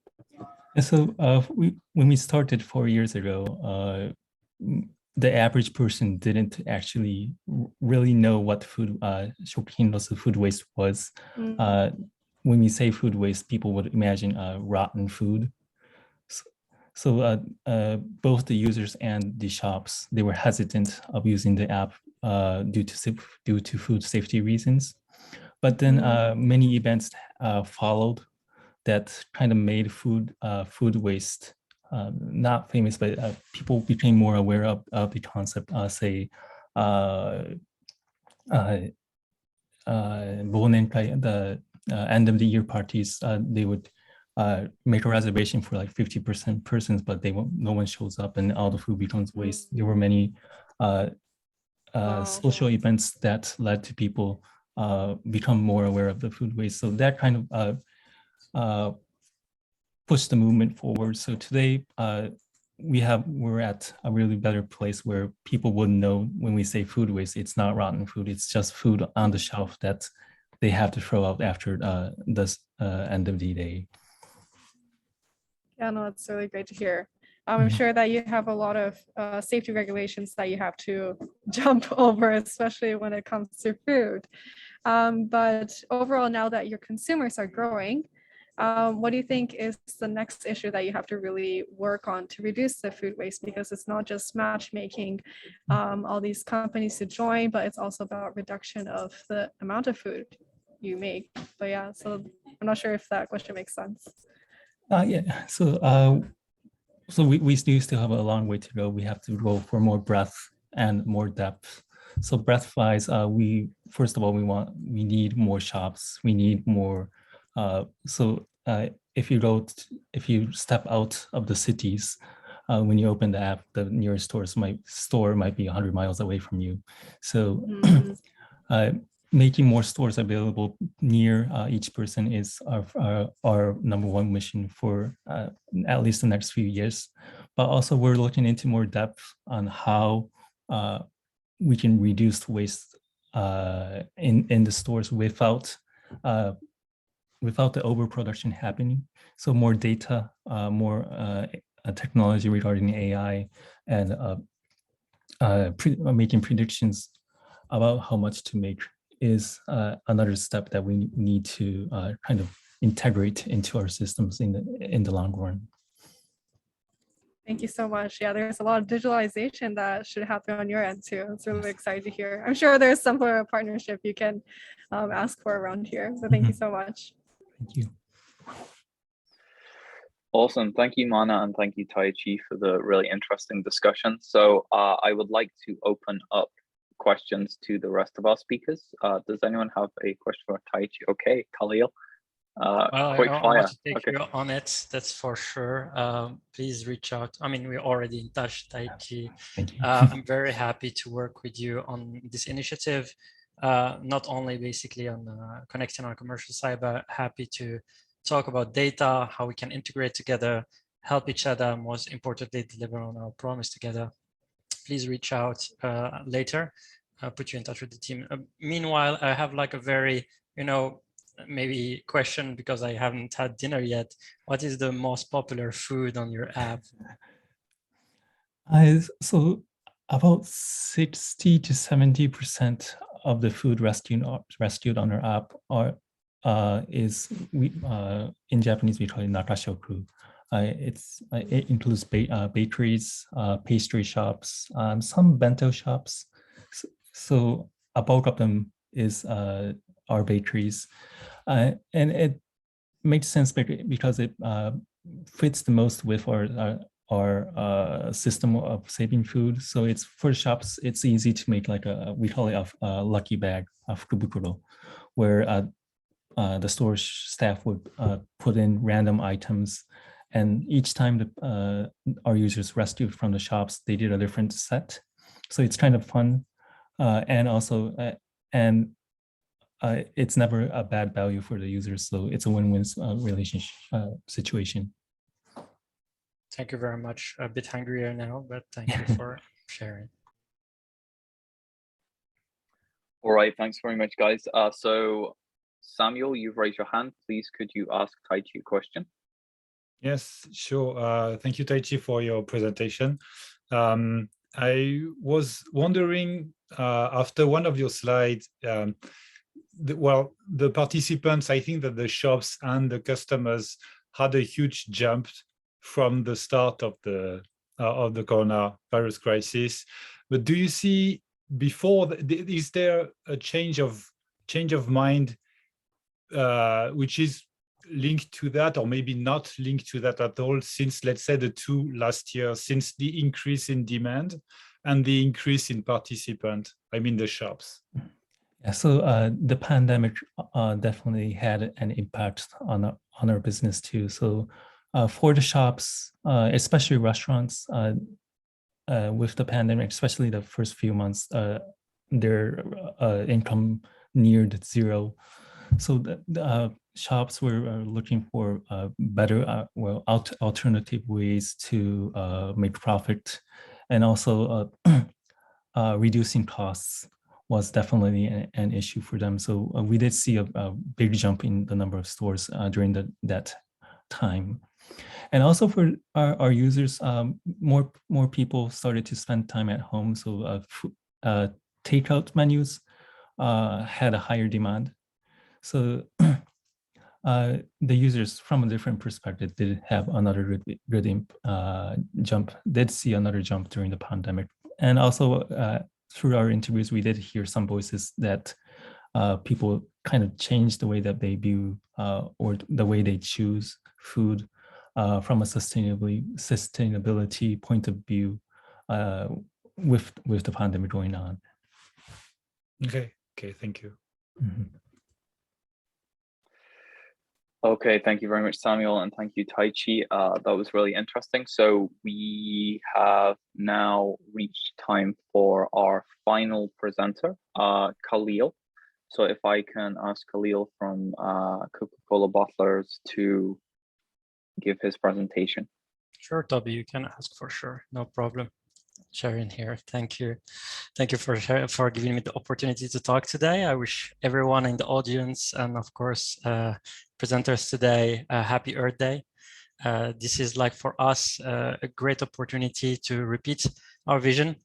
And so when we started 4 years ago, the average person didn't actually really know what food waste was. When we say food waste, people would imagine rotten food. So both the users and the shops, they were hesitant of using the app due to food safety reasons. But then many events followed that kind of made food waste not famous, but people became more aware of the concept. Say, Bonenkai, the end of the year parties, they would make a reservation for like 50% persons, but no one shows up and all the food becomes waste. There were many social events that led to people become more aware of the food waste. So that kind of pushed the movement forward. So today we're at a really better place where people would know when we say food waste, it's not rotten food, it's just food on the shelf that they have to throw out after the end of the day. Yeah, no, it's really great to hear. I'm sure that you have a lot of safety regulations that you have to jump over, especially when it comes to food. But overall, now that your consumers are growing, what do you think is the next issue that you have to really work on to reduce the food waste? Because it's not just matchmaking all these companies to join, but it's also about reduction of the amount of food you make. But yeah, so I'm not sure if that question makes sense. Yeah. So we do still have a long way to go. We have to go for more breadth and more depth. So breadth-wise, we first of all we need more shops. We need more. If you step out of the cities, when you open the app, the nearest store might be 100 miles away from you. So making more stores available near each person is our number one mission for at least the next few years. But also we're looking into more depth on how we can reduce waste in the stores without the overproduction happening. So more data, more technology regarding AI, and making predictions about how much to make is another step that we need to kind of integrate into our systems in the long run. Thank you so much. Yeah, there's a lot of digitalization that should happen on your end too. It's really exciting to hear. I'm sure there's some sort of partnership you can ask for around here. So thank you so much. Thank you. Awesome. Thank you, Mana, and thank you, Taichi, for the really interesting discussion. So I would like to open up questions to the rest of our speakers. Does anyone have a question for Taichi? Okay, Khalil. Well, quick I fire. want to take you on it, that's for sure. Please reach out. I mean, we're already in touch, Taichi. Thank you. I'm very happy to work with you on this initiative, not only basically on connecting on a commercial side, but happy to talk about data, how we can integrate together, help each other, most importantly, deliver on our promise together. Please reach out later. I'll put you in touch with the team. Meanwhile, I have like a very, maybe question because I haven't had dinner yet. What is the most popular food on your app? So about 60 to 70% of the food rescued on our app in Japanese we call it nakashoku. It includes bakeries, pastry shops, some bento shops. So a bulk of them is our bakeries, and it makes sense because it fits the most with our system of saving food. So it's for shops. It's easy to make like we call it a lucky bag, a fukubukuro, where the store staff would put in random items, and each time our users rescued from the shops, they did a different set. So it's kind of fun, and also it's never a bad value for the users. So it's a win-win relationship situation. Thank you very much. A bit hungrier now, but thank you for sharing. All right, thanks very much, guys. So Samuel, you've raised your hand. Please, could you ask Taichi a question? Yes, sure. Thank you, Taichi, for your presentation. I was wondering, after one of your slides, the participants, I think that the shops and the customers had a huge jump from the start of the coronavirus crisis. But do you see is there a change of mind which is linked to that, or maybe not linked to that at all, since, let's say, the two last years, since the increase in demand and the increase in participant, I mean the shops? Yeah, so the pandemic definitely had an impact on our business too. So for the shops, especially restaurants, with the pandemic, especially the first few months, their income neared zero. So the shops were looking for better, alternative ways to make profit, and also reducing costs was definitely an issue for them. So we did see a big jump in the number of stores during that time. And also for our users, more people started to spend time at home. So takeout menus had a higher demand. So the users, from a different perspective, did have another good jump, did see another jump during the pandemic. And also through our interviews, we did hear some voices that people kind of changed the way that they view or the way they choose food from a sustainability point of view with the pandemic going on. Okay, thank you. Mm-hmm. Okay, thank you very much, Samuel, and thank you, Taichi. That was really interesting. So we have now reached time for our final presenter, Khalil. So if I can ask Khalil from Coca-Cola Bottlers to give his presentation. Sure, Toby, you can ask for sure, no problem. Sharon here, thank you. Thank you for giving me the opportunity to talk today. I wish everyone in the audience and of course presenters today a happy Earth Day. This is like for us a great opportunity to repeat our vision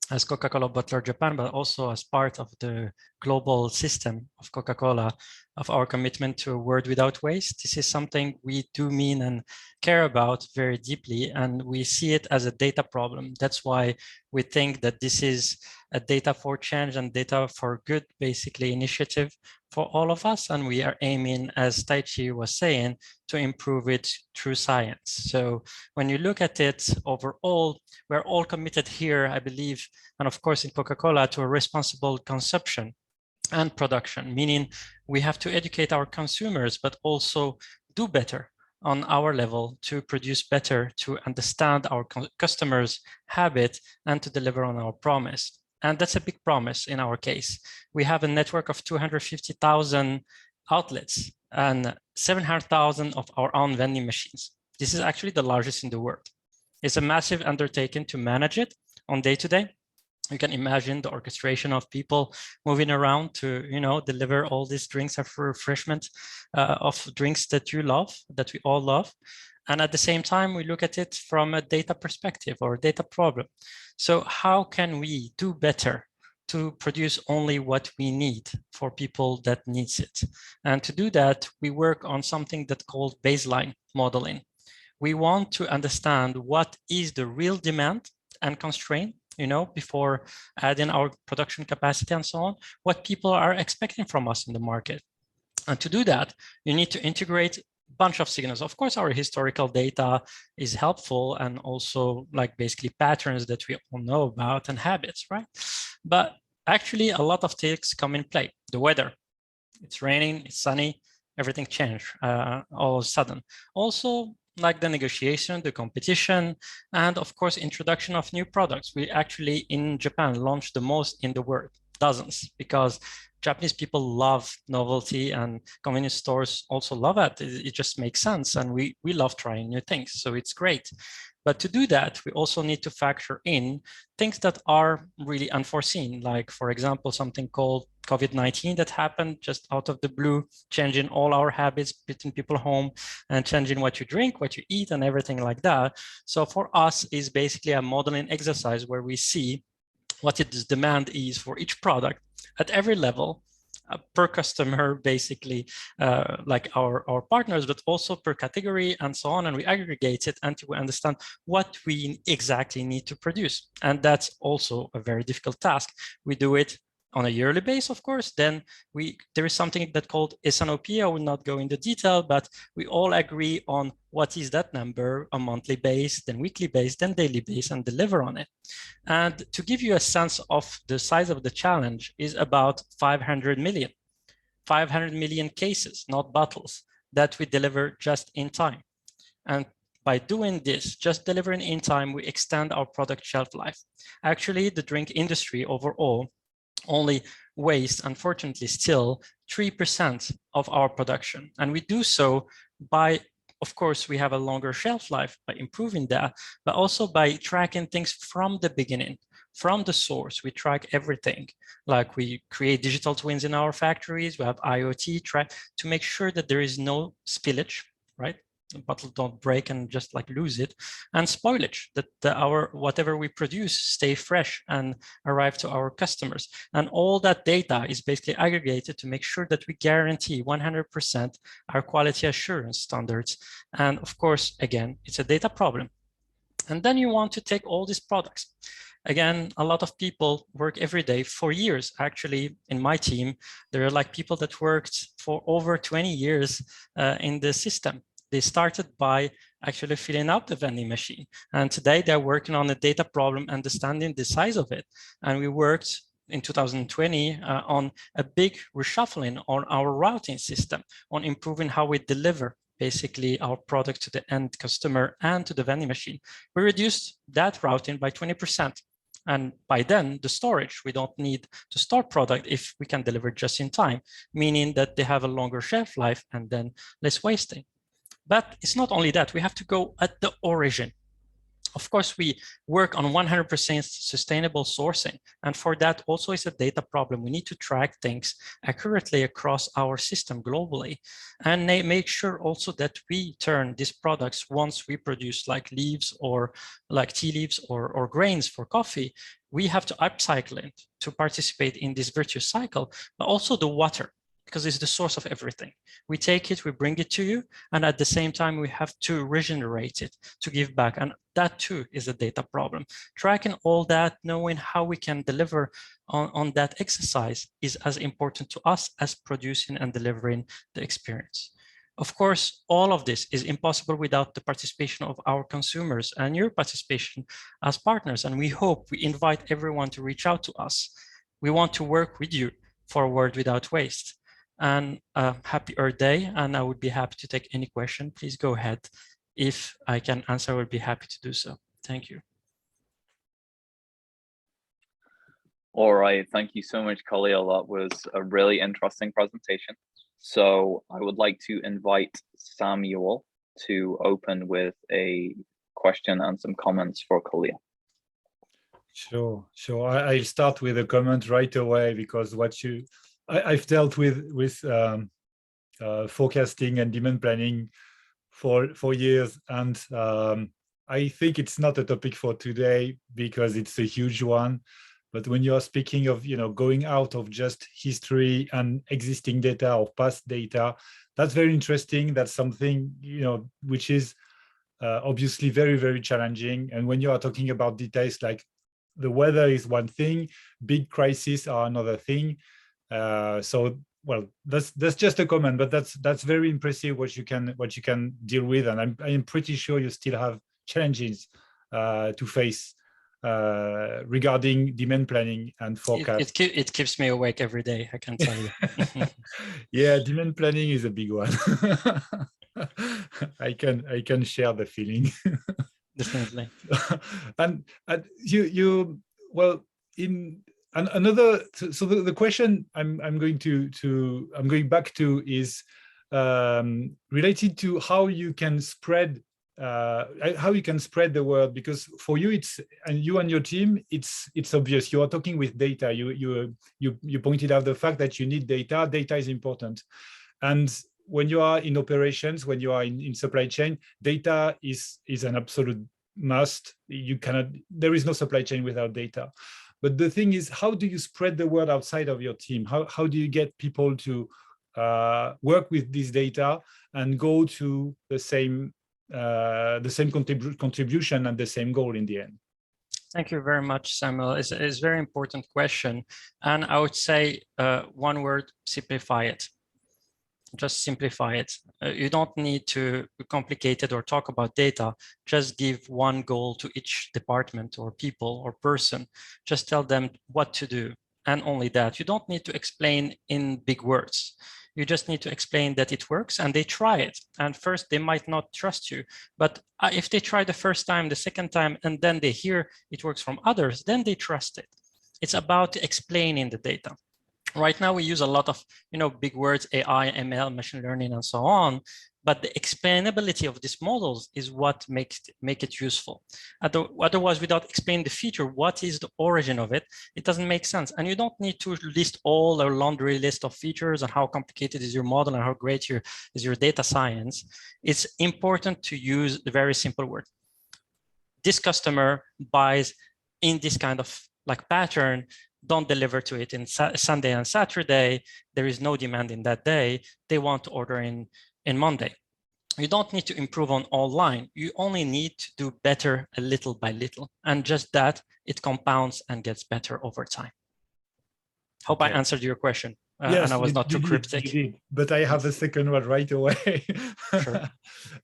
as Coca-Cola Bottler Japan, but also as part of the global system of Coca-Cola, of our commitment to a world without waste. This is something we do mean and care about very deeply, and we see it as a data problem. That's why we think that this is a data for change and data for good, basically, initiative for all of us. And we are aiming, as Taichi was saying, to improve it through science. So when you look at it overall, we're all committed here, I believe, and of course in Coca-Cola, to a responsible consumption and production, meaning we have to educate our consumers, but also do better on our level to produce better, to understand our customers' habit and to deliver on our promise. And that's a big promise in our case. We have a network of 250,000 outlets and 700,000 of our own vending machines. This is actually the largest in the world. It's a massive undertaking to manage it on day-to-day. You can imagine the orchestration of people moving around to, deliver all these drinks of refreshment, of drinks that you love, that we all love. And at the same time, we look at it from a data perspective or data problem. So how can we do better to produce only what we need for people that needs it? And to do that, we work on something that's called baseline modeling. We want to understand what is the real demand and constraint, before adding our production capacity and so on, what people are expecting from us in the market. And to do that, you need to integrate a bunch of signals. Of course, our historical data is helpful and also like basically patterns that we all know about and habits, right? But actually a lot of things come in play. The weather, it's raining, it's sunny, everything changed all of a sudden. Also, like the negotiation, the competition, and of course, introduction of new products. We actually, in Japan, launched the most in the world, dozens, because Japanese people love novelty and convenience stores also love it. It just makes sense. And we love trying new things, so it's great. But to do that, we also need to factor in things that are really unforeseen, like, for example, something called COVID-19 that happened just out of the blue, changing all our habits, putting people home and changing what you drink, what you eat and everything like that. So for us is basically a modeling exercise where we see what its demand is for each product at every level, per customer, basically, like our partners, but also per category and so on. And we aggregate it until we understand what we exactly need to produce. And that's also a very difficult task. We do it on a yearly basis, of course. Then there is something that's called SNOP. I will not go into detail, but we all agree on what is that number, a monthly base, then weekly base, then daily base, and deliver on it. And to give you a sense of the size of the challenge is about 500 million cases, not bottles, that we deliver just in time. And by doing this, just delivering in time, we extend our product shelf life. Actually, the drink industry overall only waste, unfortunately, still 3% of our production. And we do so by, of course, we have a longer shelf life by improving that, but also by tracking things from the beginning, from the source. We track everything, like we create digital twins in our factories. We have IoT track to make sure that there is no spillage, right? The bottle don't break and just like lose it, and spoilage, that our whatever we produce stay fresh and arrive to our customers. And all that data is basically aggregated to make sure that we guarantee 100% our quality assurance standards. And of course, again, it's a data problem. And then you want to take all these products. Again, a lot of people work every day for years. Actually, in my team, there are like people that worked for over 20 years in the system. They started by actually filling out the vending machine. And today they're working on a data problem, understanding the size of it. And we worked in 2020 on a big reshuffling on our routing system, on improving how we deliver basically our product to the end customer and to the vending machine. We reduced that routing by 20%. And by then, the storage, we don't need to store product if we can deliver just in time, meaning that they have a longer shelf life and then less wasting. But it's not only that, we have to go at the origin. Of course, we work on 100% sustainable sourcing. And for that also is a data problem. We need to track things accurately across our system globally and make sure also that we turn these products once we produce like leaves or like tea leaves or grains for coffee, we have to upcycle it to participate in this virtuous cycle, but also the water, because it's the source of everything. We take it, we bring it to you, and at the same time, we have to regenerate it to give back. And that too is a data problem. Tracking all that, knowing how we can deliver on that exercise is as important to us as producing and delivering the experience. Of course, all of this is impossible without the participation of our consumers and your participation as partners. And we hope, we invite everyone to reach out to us. We want to work with you for a world without waste. And happy Earth Day, and I would be happy to take any question. Please go ahead. If I can answer, I would be happy to do so. Thank you. All right, thank you so much, Khalil. That was a really interesting presentation. So I would like to invite Samuel to open with a question and some comments for Khalil. Sure. I'll start with a comment right away, because I've dealt with forecasting and demand planning for years, and I think it's not a topic for today because it's a huge one. But when you are speaking of going out of just history and existing data or past data, that's very interesting. That's something which is obviously very, very challenging. And when you are talking about details like the weather is one thing, big crises are another thing. So well, that's just a comment, but that's very impressive what you can deal with, and I'm pretty sure you still have challenges to face regarding demand planning and forecast. It keeps me awake every day, I can tell you. Yeah, demand planning is a big one. I can share the feeling. Definitely. And you well in. And another, so the question I'm going back to is related to how you can spread the word, because for you and your team, it's obvious. You are talking with data. You pointed out the fact that you need data. Data is important, and when you are in operations, when you are in supply chain, data is an absolute must. There is no supply chain without data. But the thing is, how do you spread the word outside of your team? How do you get people to work with this data and go to the same contribution and the same goal in the end? Thank you very much, Samuel. It's a very important question. And I would say one word: simplify it. Just simplify it. You don't need to complicate it or talk about data. Just give one goal to each department or people or person. Just tell them what to do, and only that. You don't need to explain in big words. You just need to explain that it works, and they try it. And first, they might not trust you, but if they try the first time, the second time, and then they hear it works from others, then they trust it. It's about explaining the data. Right now, we use a lot of big words, AI, ML, machine learning, and so on. But the explainability of these models is what make it useful. Otherwise, without explaining the feature, what is the origin of it, it doesn't make sense. And you don't need to list all a laundry list of features and how complicated is your model and how great is your data science. It's important to use the very simple word. This customer buys in this kind of pattern. Don't deliver to it in Sunday and Saturday. There is no demand in that day. They want to order in Monday. You don't need to improve on all line. You only need to do better a little by little. And just that, it compounds and gets better over time. Hope I answered your question. Yes, and I was not too cryptic. You did, but I have a second one right away. Sure.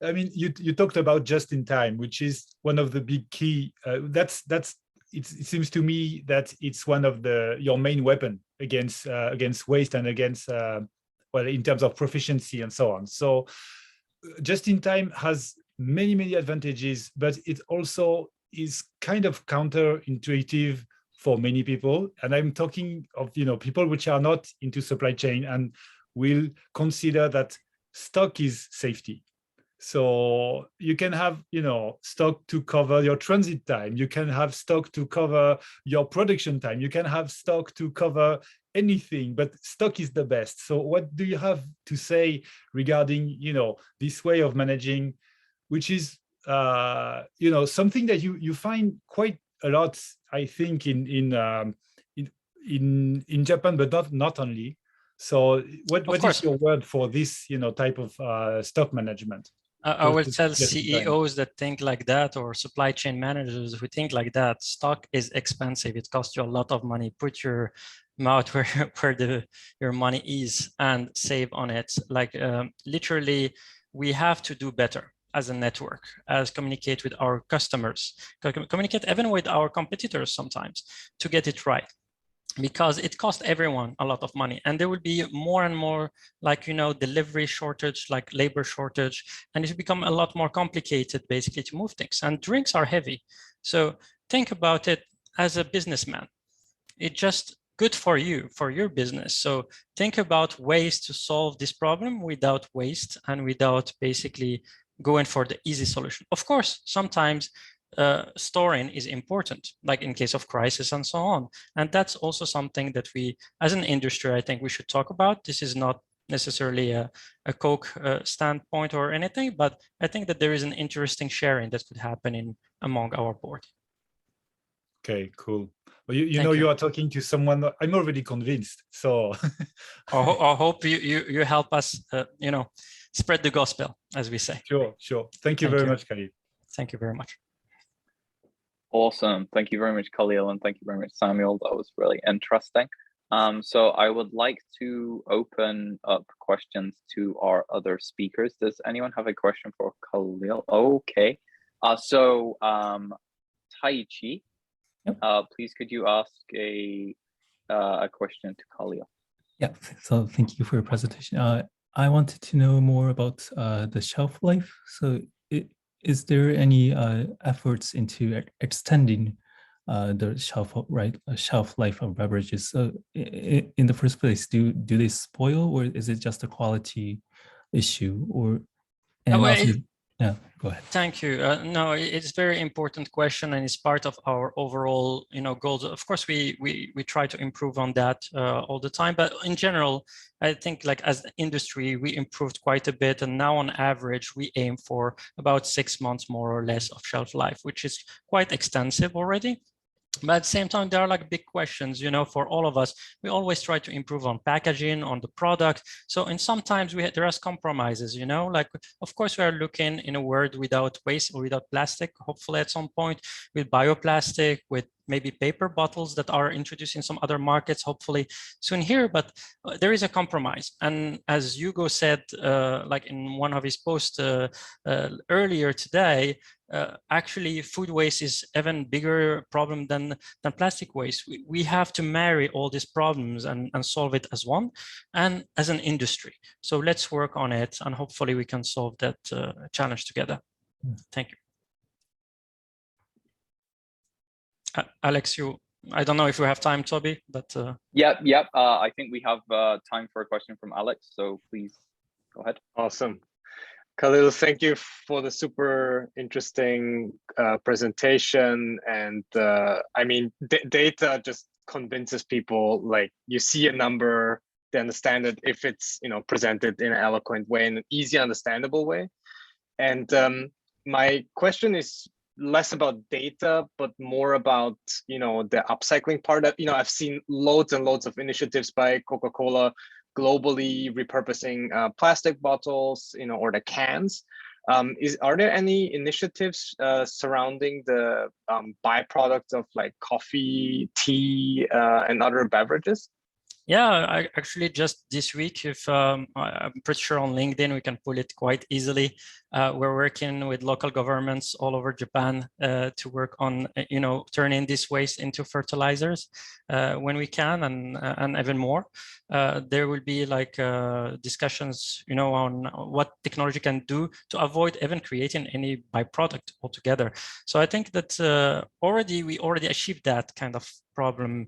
I mean, you talked about just in time, which is one of the big key. It seems to me that it's one of your main weapon against waste and against well, in terms of proficiency and so on. So just in time has many advantages, but it also is kind of counterintuitive for many people. And I'm talking of people which are not into supply chain and will consider that stock is safety. So you can have stock to cover your transit time, you can have stock to cover your production time, you can have stock to cover anything, but stock is the best. So what do you have to say regarding this way of managing, which is something that you find quite a lot, I think, in Japan, but not only. So what is your word for this type of stock management? I will tell CEOs that think like that, or supply chain managers who think like that, stock is expensive. It costs you a lot of money. Put your mouth where your money is and save on it. Like literally, we have to do better as a network, as communicate with our customers, communicate even with our competitors sometimes to get it right. Because it costs everyone a lot of money, and there will be more and more delivery shortage, like labor shortage, and it will become a lot more complicated basically to move things. And drinks are heavy, so think about it as a businessman. It's just good for you, for your business. So think about ways to solve this problem without waste and without basically going for the easy solution. Of course, sometimes storing is important, like in case of crisis and so on. And that's also something that we, as an industry, I think we should talk about. This is not necessarily a Coke standpoint or anything, but I think that there is an interesting sharing that could happen among our board. Okay, cool. Well, you are talking to someone. I'm already convinced. So I hope you help us, spread the gospel, as we say. Sure. Thank you very much, Khalil. Thank you very much. Awesome. Thank you very much, Khalil, and thank you very much, Samuel. That was really interesting. So I would like to open up questions to our other speakers. Does anyone have a question for Khalil? Okay. So Taichi, yep. Please could you ask a question to Khalil? Yeah. So thank you for your presentation. I wanted to know more about the shelf life. So is there any efforts into extending the shelf life of beverages? So in the first place, do they spoil, or is it just a quality issue? Or yeah, go ahead. Thank you. No, it's a very important question, and it's part of our overall, goals. Of course, we try to improve on that all the time. But in general, I think like as an industry, we improved quite a bit, and now on average, we aim for about 6 months more or less of shelf life, which is quite extensive already. But at the same time, there are like big questions, for all of us. We always try to improve on packaging, on the product. So in sometimes there are compromises, like, of course, we are looking in a world without waste or without plastic, hopefully at some point, with bioplastic, with maybe paper bottles that are introduced in some other markets, hopefully soon here, but there is a compromise. And as Hugo said, like in one of his posts earlier today, actually food waste is even bigger problem than plastic waste. We have to marry all these problems and solve it as one and as an industry. So let's work on it, and hopefully we can solve that challenge together. Thank you. Alex, I don't know if we have time, Toby, but Yep. I think we have time for a question from Alex, so please go ahead. Awesome. Khalil, thank you for the super interesting presentation. And I mean, data just convinces people, like you see a number, they understand it if it's presented in an eloquent way, in an easy, understandable way. And my question is less about data, but more about the upcycling part. That I've seen loads and loads of initiatives by Coca-Cola globally repurposing plastic bottles, or the cans. Are there any initiatives surrounding the byproducts of like coffee, tea, and other beverages? Yeah, I actually just this week, if I'm pretty sure on LinkedIn, we can pull it quite easily. We're working with local governments all over Japan to work on, turning this waste into fertilizers when we can, and even more. There will be like discussions, on what technology can do to avoid even creating any byproduct altogether. So I think that we already achieved that kind of problem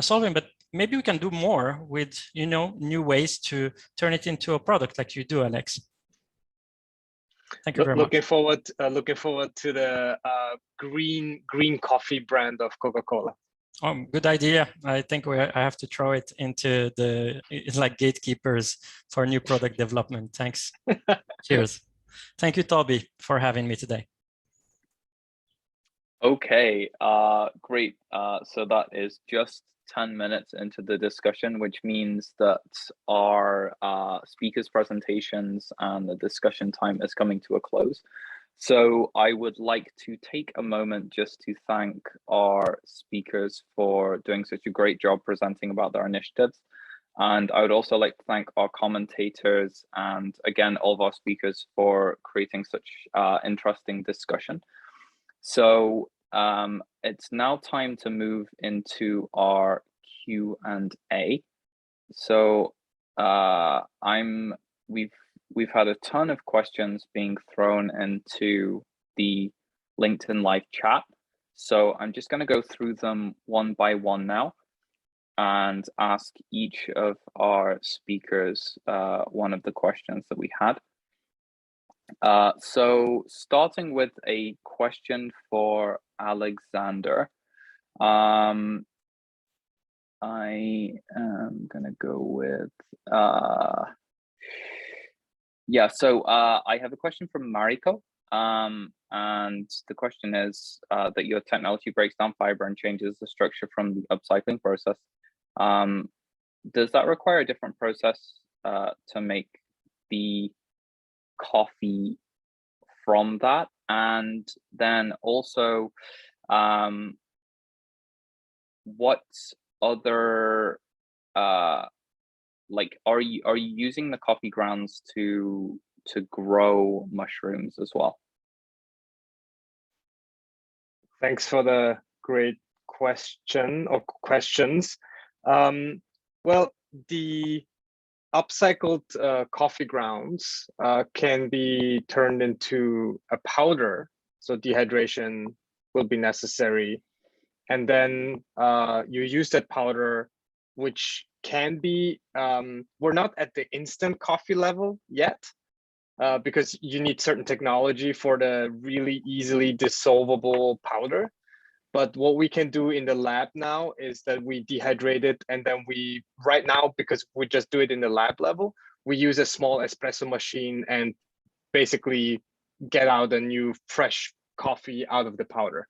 solving, but maybe we can do more with, new ways to turn it into a product like you do, Alex. Thank you very much. Looking forward to the green coffee brand of Coca-Cola. Good idea. I think I have to throw it into it's like gatekeepers for new product development. Thanks. Cheers. Thank you, Toby, for having me today. Okay, great. So that is just 10 minutes into the discussion, which means that our speakers' presentations and the discussion time is coming to a close. So I would like to take a moment just to thank our speakers for doing such a great job presenting about their initiatives. And I would also like to thank our commentators and again, all of our speakers for creating such interesting discussion. So it's now time to move into our Q&A. So we've had a ton of questions being thrown into the LinkedIn live chat. So I'm just going to go through them one by one now and ask each of our speakers one of the questions that we had. So starting with a question for Alexander, I am gonna go with, yeah, so I have a question from Mariko, and the question is that your technology breaks down fiber and changes the structure from the upcycling process. Does that require a different process to make the coffee from that? And then also what other like are you using the coffee grounds to grow mushrooms as well? Thanks for the great question or questions. Well, the upcycled coffee grounds can be turned into a powder, so dehydration will be necessary, and then you use that powder, which can be we're not at the instant coffee level yet, because you need certain technology for the really easily dissolvable powder. But what we can do in the lab now is that we dehydrate it, and then we, right now, because we just do it in the lab level, we use a small espresso machine and basically get out a new fresh coffee out of the powder.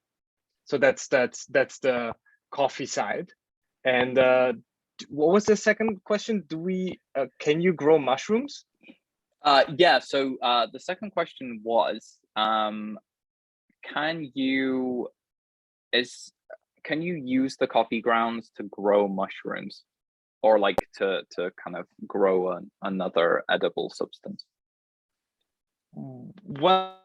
So that's the coffee side. And what was the second question? Do we can you grow mushrooms? Yeah, so the second question was, can you use the coffee grounds to grow mushrooms, or like to kind of grow another edible substance? Well,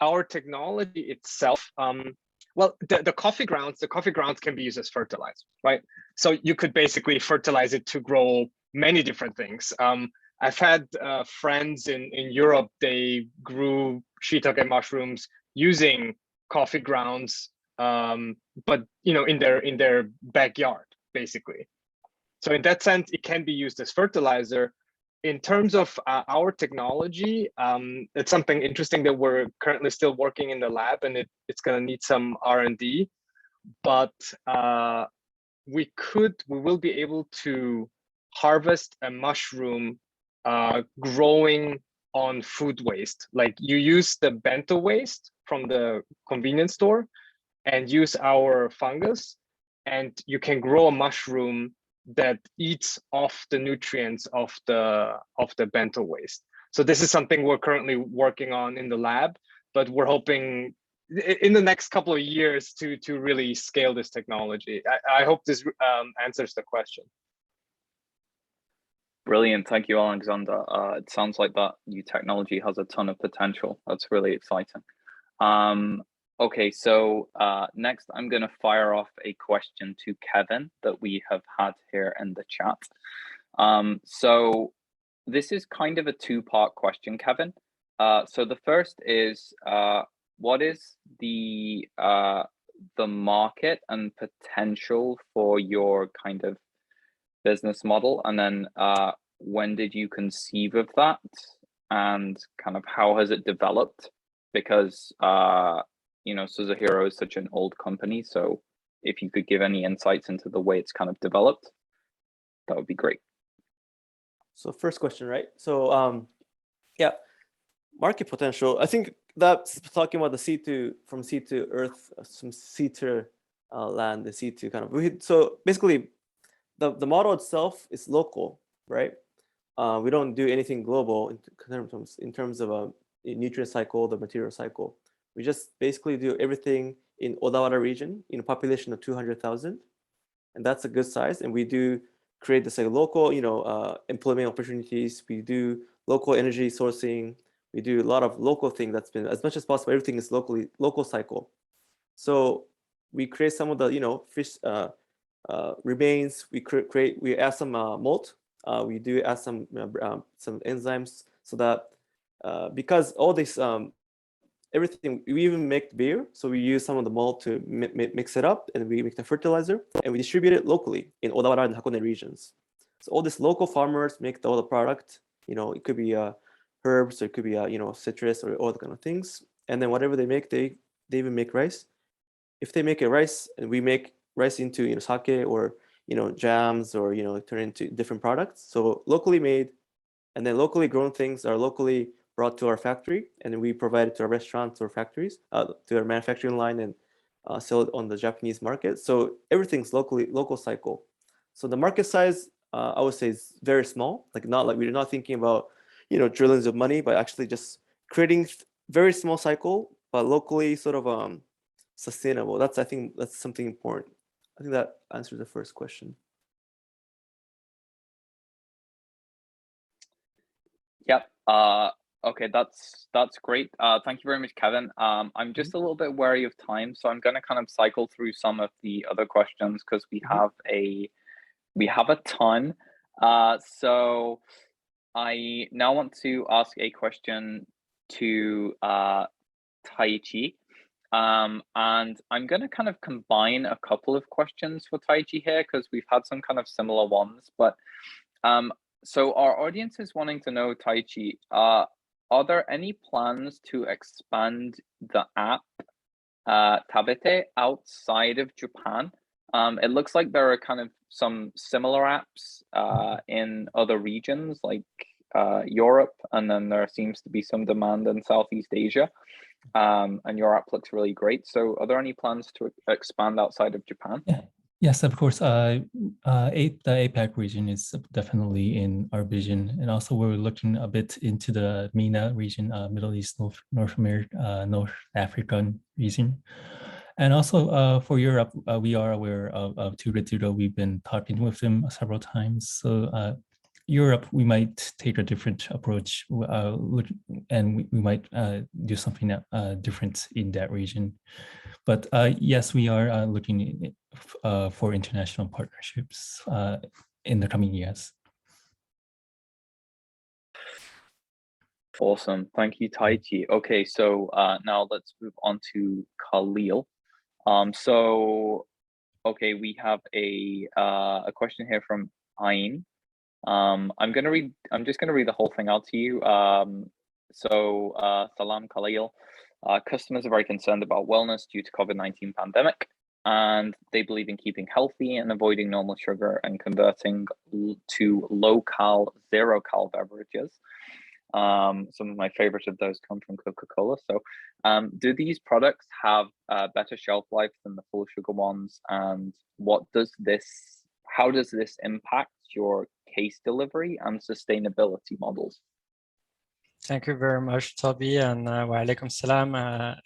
our technology itself, well, the coffee grounds can be used as fertilizer, right? So you could basically fertilize it to grow many different things. I've had friends in Europe, they grew shiitake mushrooms using coffee grounds, but in their backyard, basically. So in that sense, it can be used as fertilizer. In terms of our technology, it's something interesting that we're currently still working in the lab, and it's going to need some R&D. But we will be able to harvest a mushroom growing on food waste. Like, you use the bento waste from the convenience store and use our fungus, and you can grow a mushroom that eats off the nutrients of the bento waste. So this is something we're currently working on in the lab, but we're hoping in the next couple of years to really scale this technology. I hope this answers the question. Brilliant. Thank you, Alexander. It sounds like that new technology has a ton of potential. That's really exciting. Okay, so next I'm going to fire off a question to Kevin that we have had here in the chat. So this is kind of a two-part question, Kevin. So the first is, what is the market and potential for your kind of business model, and then when did you conceive of that, and kind of how has it developed? Because you know, Suzuhiro is such an old company, so if you could give any insights into the way it's kind of developed, that would be great. So first question, right? So yeah, market potential. I think that's talking about the sea to, from sea to earth, some sea to land, the sea to kind of. So basically, the model itself is local, right? We don't do anything global in terms of a nutrient cycle, the material cycle. We just basically do everything in Odawara region in a population of 200,000, and that's a good size. And we do create this like local, you know, employment opportunities. We do local energy sourcing. We do a lot of local things. That's been as much as possible. Everything is local cycle. So we create some of the, you know, fish remains. We add some malt. We do add some enzymes, so that because all this everything, we even make beer, so we use some of the malt to mix it up, and we make the fertilizer, and we distribute it locally in Odawara and Hakone regions. So all these local farmers make all the product. You know, it could be herbs, or it could be you know, citrus, or all the kind of things. And then whatever they make, they even make rice. If they make a rice, and we make rice into, you know, sake, or, you know, jams, or, you know, turn into different products. So locally made, and then locally grown things are locally brought to our factory, and then we provide it to our restaurants or factories, to our manufacturing line, and sell it on the Japanese market. So everything's local cycle. So the market size, I would say, is very small. Like, not like, we're not thinking about, you know, trillions of money, but actually just creating very small cycle, but locally sort of sustainable. I think that's something important. I think that answers the first question. Yep. Okay, that's great. Thank you very much, Kevin. I'm just a little bit wary of time, so I'm going to kind of cycle through some of the other questions, because we have a ton. So I now want to ask a question to Taichi. And I'm going to kind of combine a couple of questions for Taichi here, because we've had some kind of similar ones. But so our audience is wanting to know, Taichi, are there any plans to expand the app Tabete outside of Japan? It looks like there are kind of some similar apps in other regions, like Europe, and then there seems to be some demand in Southeast Asia. And your app looks really great. So are there any plans to expand outside of Japan? Yeah. Yes, of course. The APAC region is definitely in our vision. And also we're looking a bit into the MENA region, Middle East, North America, North African region. And also for Europe, we are aware of Tureturo. We've been talking with them several times. So Europe, we might take a different approach, and we might do something different in that region. But yes, we are looking for international partnerships in the coming years. Awesome. Thank you, Taichi. Okay, so now let's move on to Khalil. So, okay, we have a question here from Ayn. I'm just gonna read the whole thing out to you. Salam Khalil. Customers are very concerned about wellness due to COVID-19 pandemic, and they believe in keeping healthy and avoiding normal sugar and converting to low-cal, zero-cal beverages. Some of my favorites of those come from Coca-Cola. So do these products have better shelf life than the full sugar ones? And how does this impact your case delivery and sustainability models? Thank you very much, Toby, and wa alaikum salam.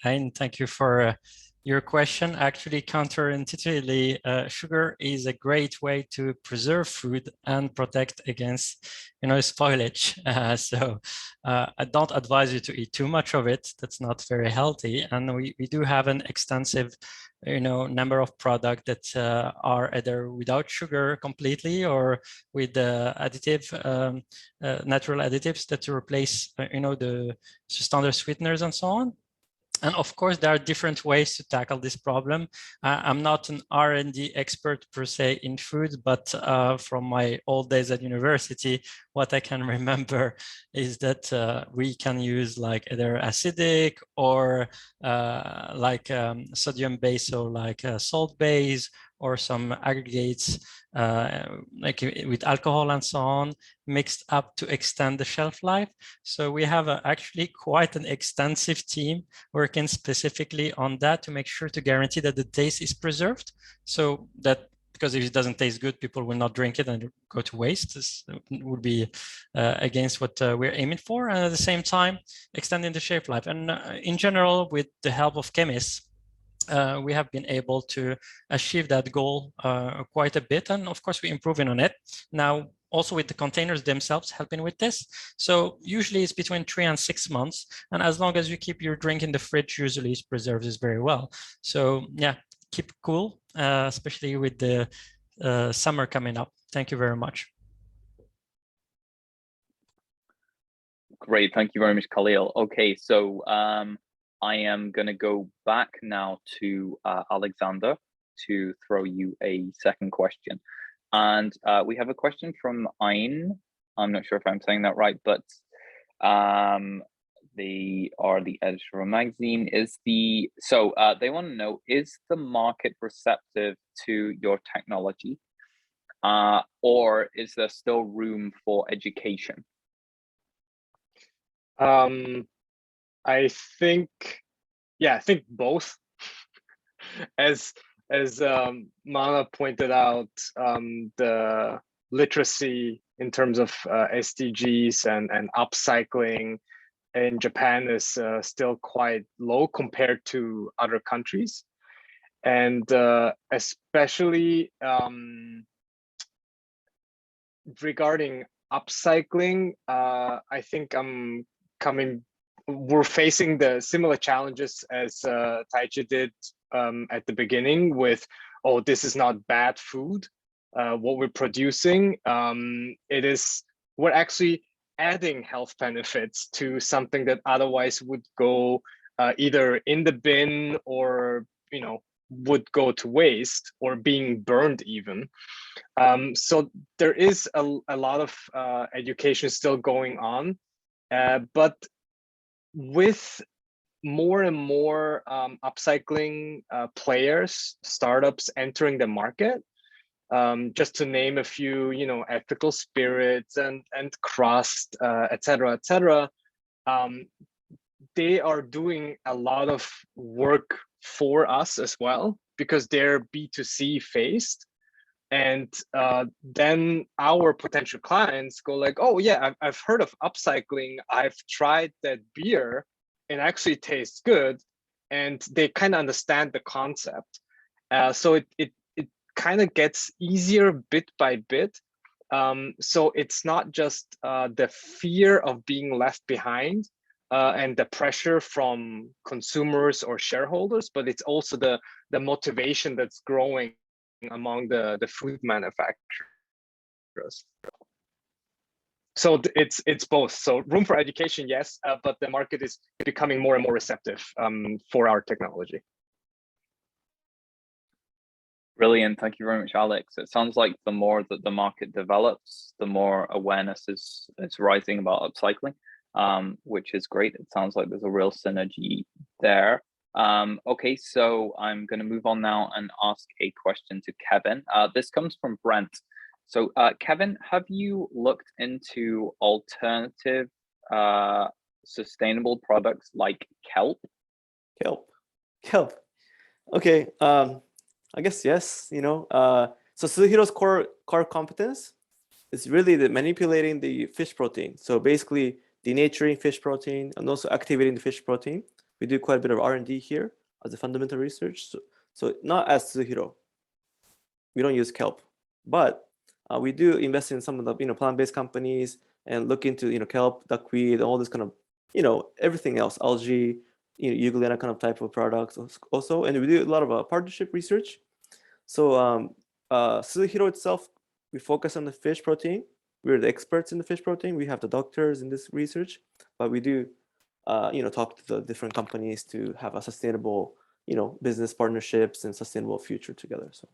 Ain, thank you for your question. Actually, counterintuitively, sugar is a great way to preserve food and protect against, spoilage. So I don't advise you to eat too much of it. That's not very healthy. And we do have an extensive, number of products that are either without sugar completely or with natural additives that replace, the standard sweeteners and so on. And of course, there are different ways to tackle this problem. I'm not an R&D expert per se in food, but from my old days at university, what I can remember is that we can use like either acidic or sodium base, so like salt base, or some aggregates like with alcohol and so on, mixed up to extend the shelf life. So we have actually quite an extensive team working specifically on that to make sure to guarantee that the taste is preserved. So that, because if it doesn't taste good, people will not drink it and go to waste. This would be against what we're aiming for. And at the same time, extending the shelf life. And in general, with the help of chemists, we have been able to achieve that goal quite a bit. And of course, we're improving on it. Now, also with the containers themselves helping with this. So usually it's between 3 and 6 months. And as long as you keep your drink in the fridge, usually it preserves this very well. So yeah, keep cool, especially with the summer coming up. Thank you very much. Great, thank you very much, Khalil. Okay, so I am going to go back now to Alexander to throw you a second question. And we have a question from Ain. I'm not sure if I'm saying that right, but they are the editor of a magazine. They want to know, is the market receptive to your technology? Or is there still room for education? I think both. As Mana pointed out, the literacy in terms of SDGs and upcycling in Japan is still quite low compared to other countries, and especially regarding upcycling, I think we're facing the similar challenges as Taichi did at the beginning with, oh, this is not bad food. What we're producing, we're actually adding health benefits to something that otherwise would go either in the bin or, would go to waste or being burned even. So there is a lot of education still going on, but with more and more upcycling players, startups entering the market, just to name a few, Ethical Spirits and Crust, et cetera, they are doing a lot of work for us as well, because they're B2C faced. And then our potential clients go like, oh yeah, I've heard of upcycling. I've tried that beer and actually tastes good. And they kind of understand the concept. So it kind of gets easier bit by bit. So it's not just the fear of being left behind and the pressure from consumers or shareholders, but it's also the motivation that's growing among the food manufacturers. So it's both. So room for education, yes, but the market is becoming more and more receptive for our technology. Brilliant, thank you very much, Alex. It sounds like the more that the market develops, the more awareness is rising about upcycling, which is great. It sounds like there's a real synergy there. Okay, so I'm going to move on now and ask a question to Kevin. This comes from Brent. So Kevin, have you looked into alternative sustainable products like kelp? Kelp. Okay, I guess yes. So Suzuhiro's core competence is really the manipulating the fish protein. So basically denaturing fish protein and also activating the fish protein. We do quite a bit of R&D here as a fundamental research. So not as Suzuhiro, we don't use kelp, but we do invest in some of the plant-based companies and look into kelp, duckweed, all this kind of everything else, algae, euglena kind of type of products also, and we do a lot of partnership research. So Suzuhiro itself, we focus on the fish protein. We're the experts in the fish protein. We have the doctors in this research, but we do talk to the different companies to have a sustainable business partnerships and sustainable future together. So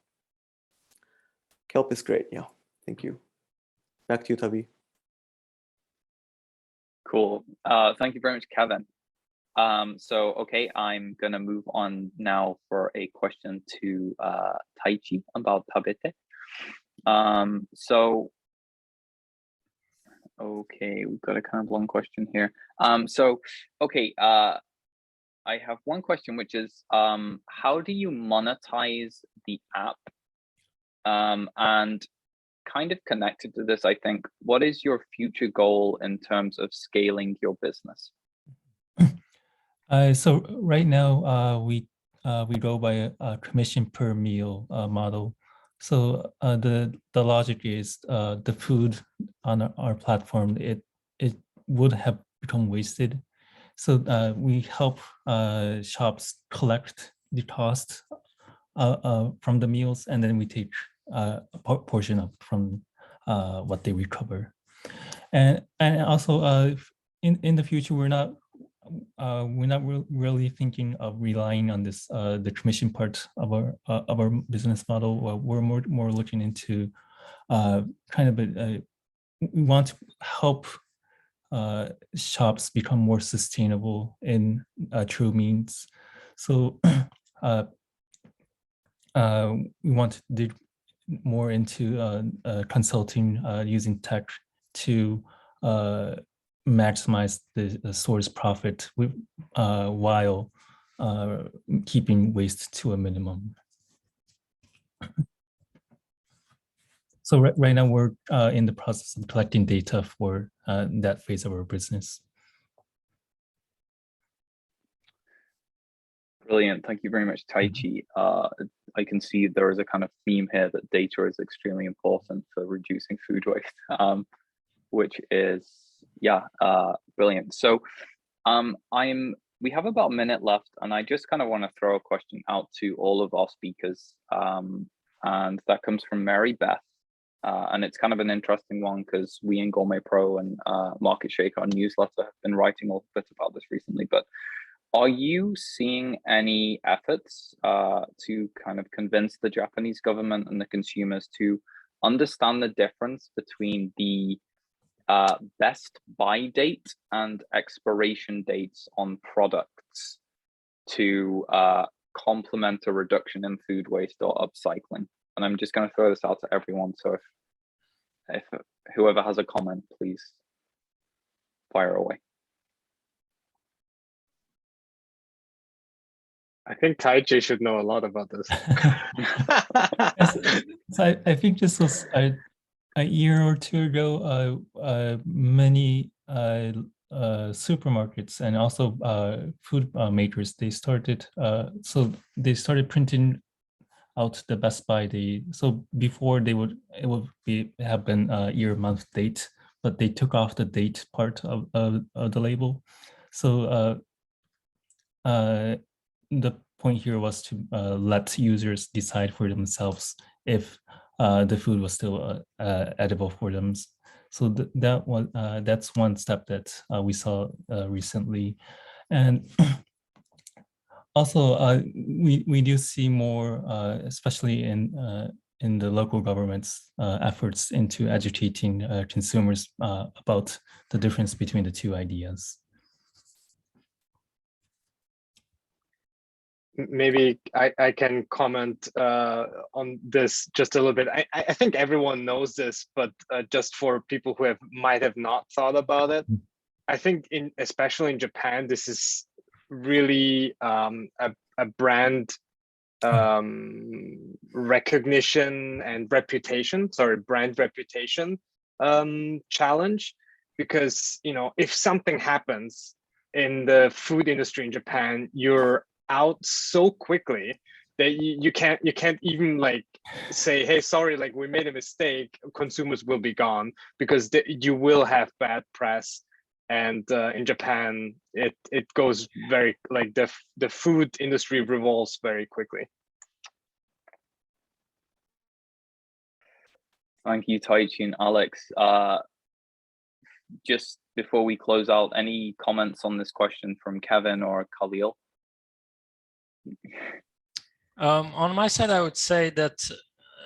kelp is great. Yeah, thank you. Back to you, Tabi. Cool. Thank you very much, Kevin. So, okay, I'm gonna move on now for a question to Taichi about tabete. So, okay, we've got a kind of long question here. So, okay, I have one question, which is, how do you monetize the app? And kind of connected to this, I think, what is your future goal in terms of scaling your business? So right now, we go by a commission per meal model. So the logic is the food on our platform, it would have become wasted. So we help shops collect the cost from the meals, and then we take a portion up from what they recover. And also in the future, we're not really thinking of relying on this the commission part of our business model. We're more looking into kind of we want to help shops become more sustainable in true means. So we want to dig more into consulting using tech to maximize the store's profit while keeping waste to a minimum. So right now we're in the process of collecting data for that phase of our business. Brilliant. Thank you very much, Taichi. I can see there is a kind of theme here that data is extremely important for reducing food waste, which is, yeah, brilliant. So we have about a minute left, and I just kind of want to throw a question out to all of our speakers. And that comes from Mary Beth. And it's kind of an interesting one because we in Gourmet Pro and Market Shake, our newsletter, have been writing a bit about this recently. But are you seeing any efforts to kind of convince the Japanese government and the consumers to understand the difference between the best buy date and expiration dates on products to complement a reduction in food waste or upcycling? And I'm just going to throw this out to everyone. So if whoever has a comment, please fire away. I think Taichi should know a lot about this. So I think this was a year or two ago. Many supermarkets and also food makers, they started printing out the best by day. So before it would have been year, month, date, but they took off the date part of the label. So the point here was to let users decide for themselves if the food was still edible for them. So that's one step that we saw recently. And also, we do see more, especially in the local government's efforts into educating consumers about the difference between the two ideas. Maybe I can comment on this just a little bit. I think everyone knows this, but just for people who might have not thought about it, I think especially in Japan, this is really a brand recognition and reputation, brand reputation challenge. because, you know, if something happens in the food industry in Japan, you're out so quickly that you can't even like say, hey, sorry, like we made a mistake. Consumers will be gone because you will have bad press. And in Japan, it goes very, like the food industry revolves very quickly. Thank you, Taichi and Alex. Just before we close out, any comments on this question from Kevin or Khalil? On my side, I would say that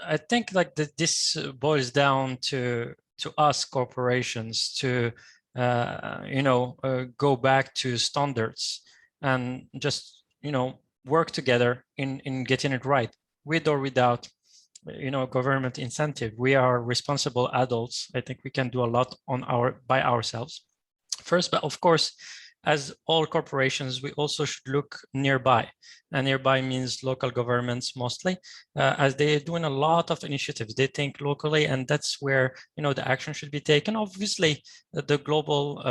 I think like this boils down to us corporations to go back to standards and just work together in getting it right, with or without government incentive. We are responsible adults. I think we can do a lot by ourselves first, but of course, as all corporations, we also should look nearby, and nearby means local governments mostly, as they're doing a lot of initiatives. They think locally, and that's where the action should be taken. Obviously, the global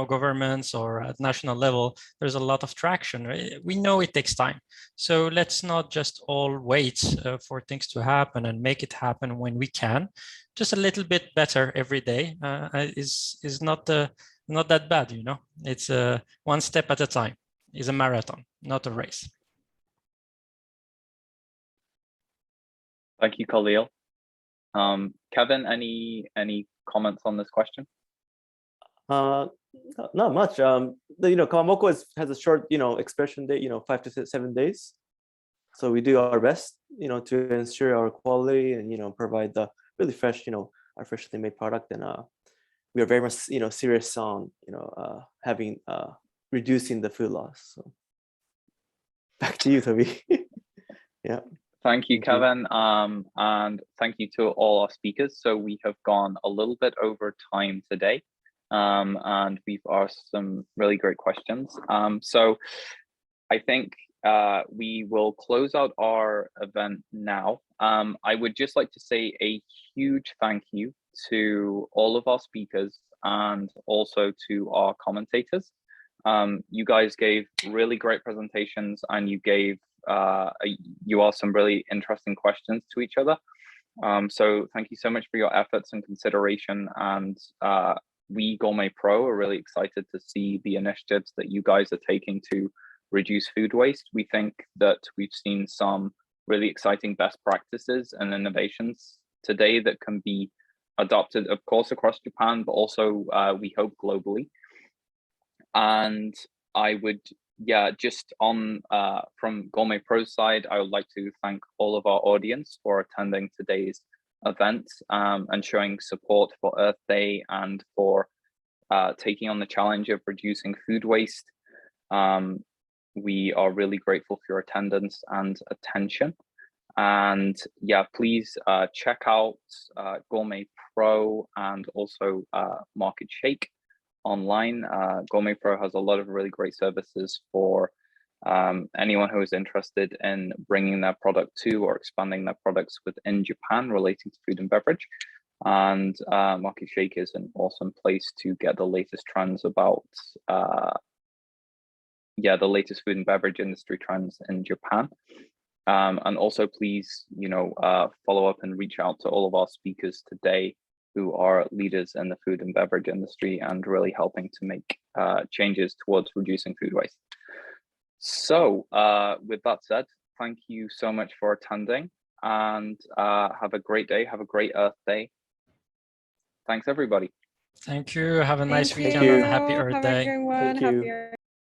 governments or at national level, there's a lot of traction. We know it takes time, so let's not just all wait for things to happen and make it happen when we can. Just a little bit better every day is not that bad, It's one step at a time. It's a marathon, not a race. Thank you, Khalil. Kevin, any comments on this question? Not much. Kawamoko has a short, expression date, 5 to 7 days. So we do our best, to ensure our quality and provide the really fresh, our freshly made product. And we are very much, serious on, having reducing the food loss. So back to you, Toby. Yeah. Thank you, Kevin. And thank you to all our speakers. So we have gone a little bit over time today, and we've asked some really great questions. So I think we will close out our event now. I would just like to say a huge thank you to all of our speakers and also to our commentators. You guys gave really great presentations, and you asked some really interesting questions to each other. So thank you so much for your efforts and consideration. And we Gourmet Pro are really excited to see the initiatives that you guys are taking to reduce food waste. We think that we've seen some really exciting best practices and innovations today that can be adopted, of course, across Japan, but also we hope globally. And I would, just on from Gourmet Pro's side, I would like to thank all of our audience for attending today's event and showing support for Earth Day and for taking on the challenge of reducing food waste. We are really grateful for your attendance and attention. And please check out Gourmet Pro and also Market Shake online. Gourmet Pro has a lot of really great services for anyone who is interested in bringing their product to or expanding their products within Japan relating to food and beverage. And Market Shake is an awesome place to get the latest trends about the latest food and beverage industry trends in Japan. And also please, follow up and reach out to all of our speakers today who are leaders in the food and beverage industry and really helping to make changes towards reducing food waste. So with that said, thank you so much for attending, and have a great day. Have a great Earth Day. Thanks, everybody. Thank you. Have a nice Thank weekend and happy you. Earth Have Day. a good one. Thank you. Happy Earth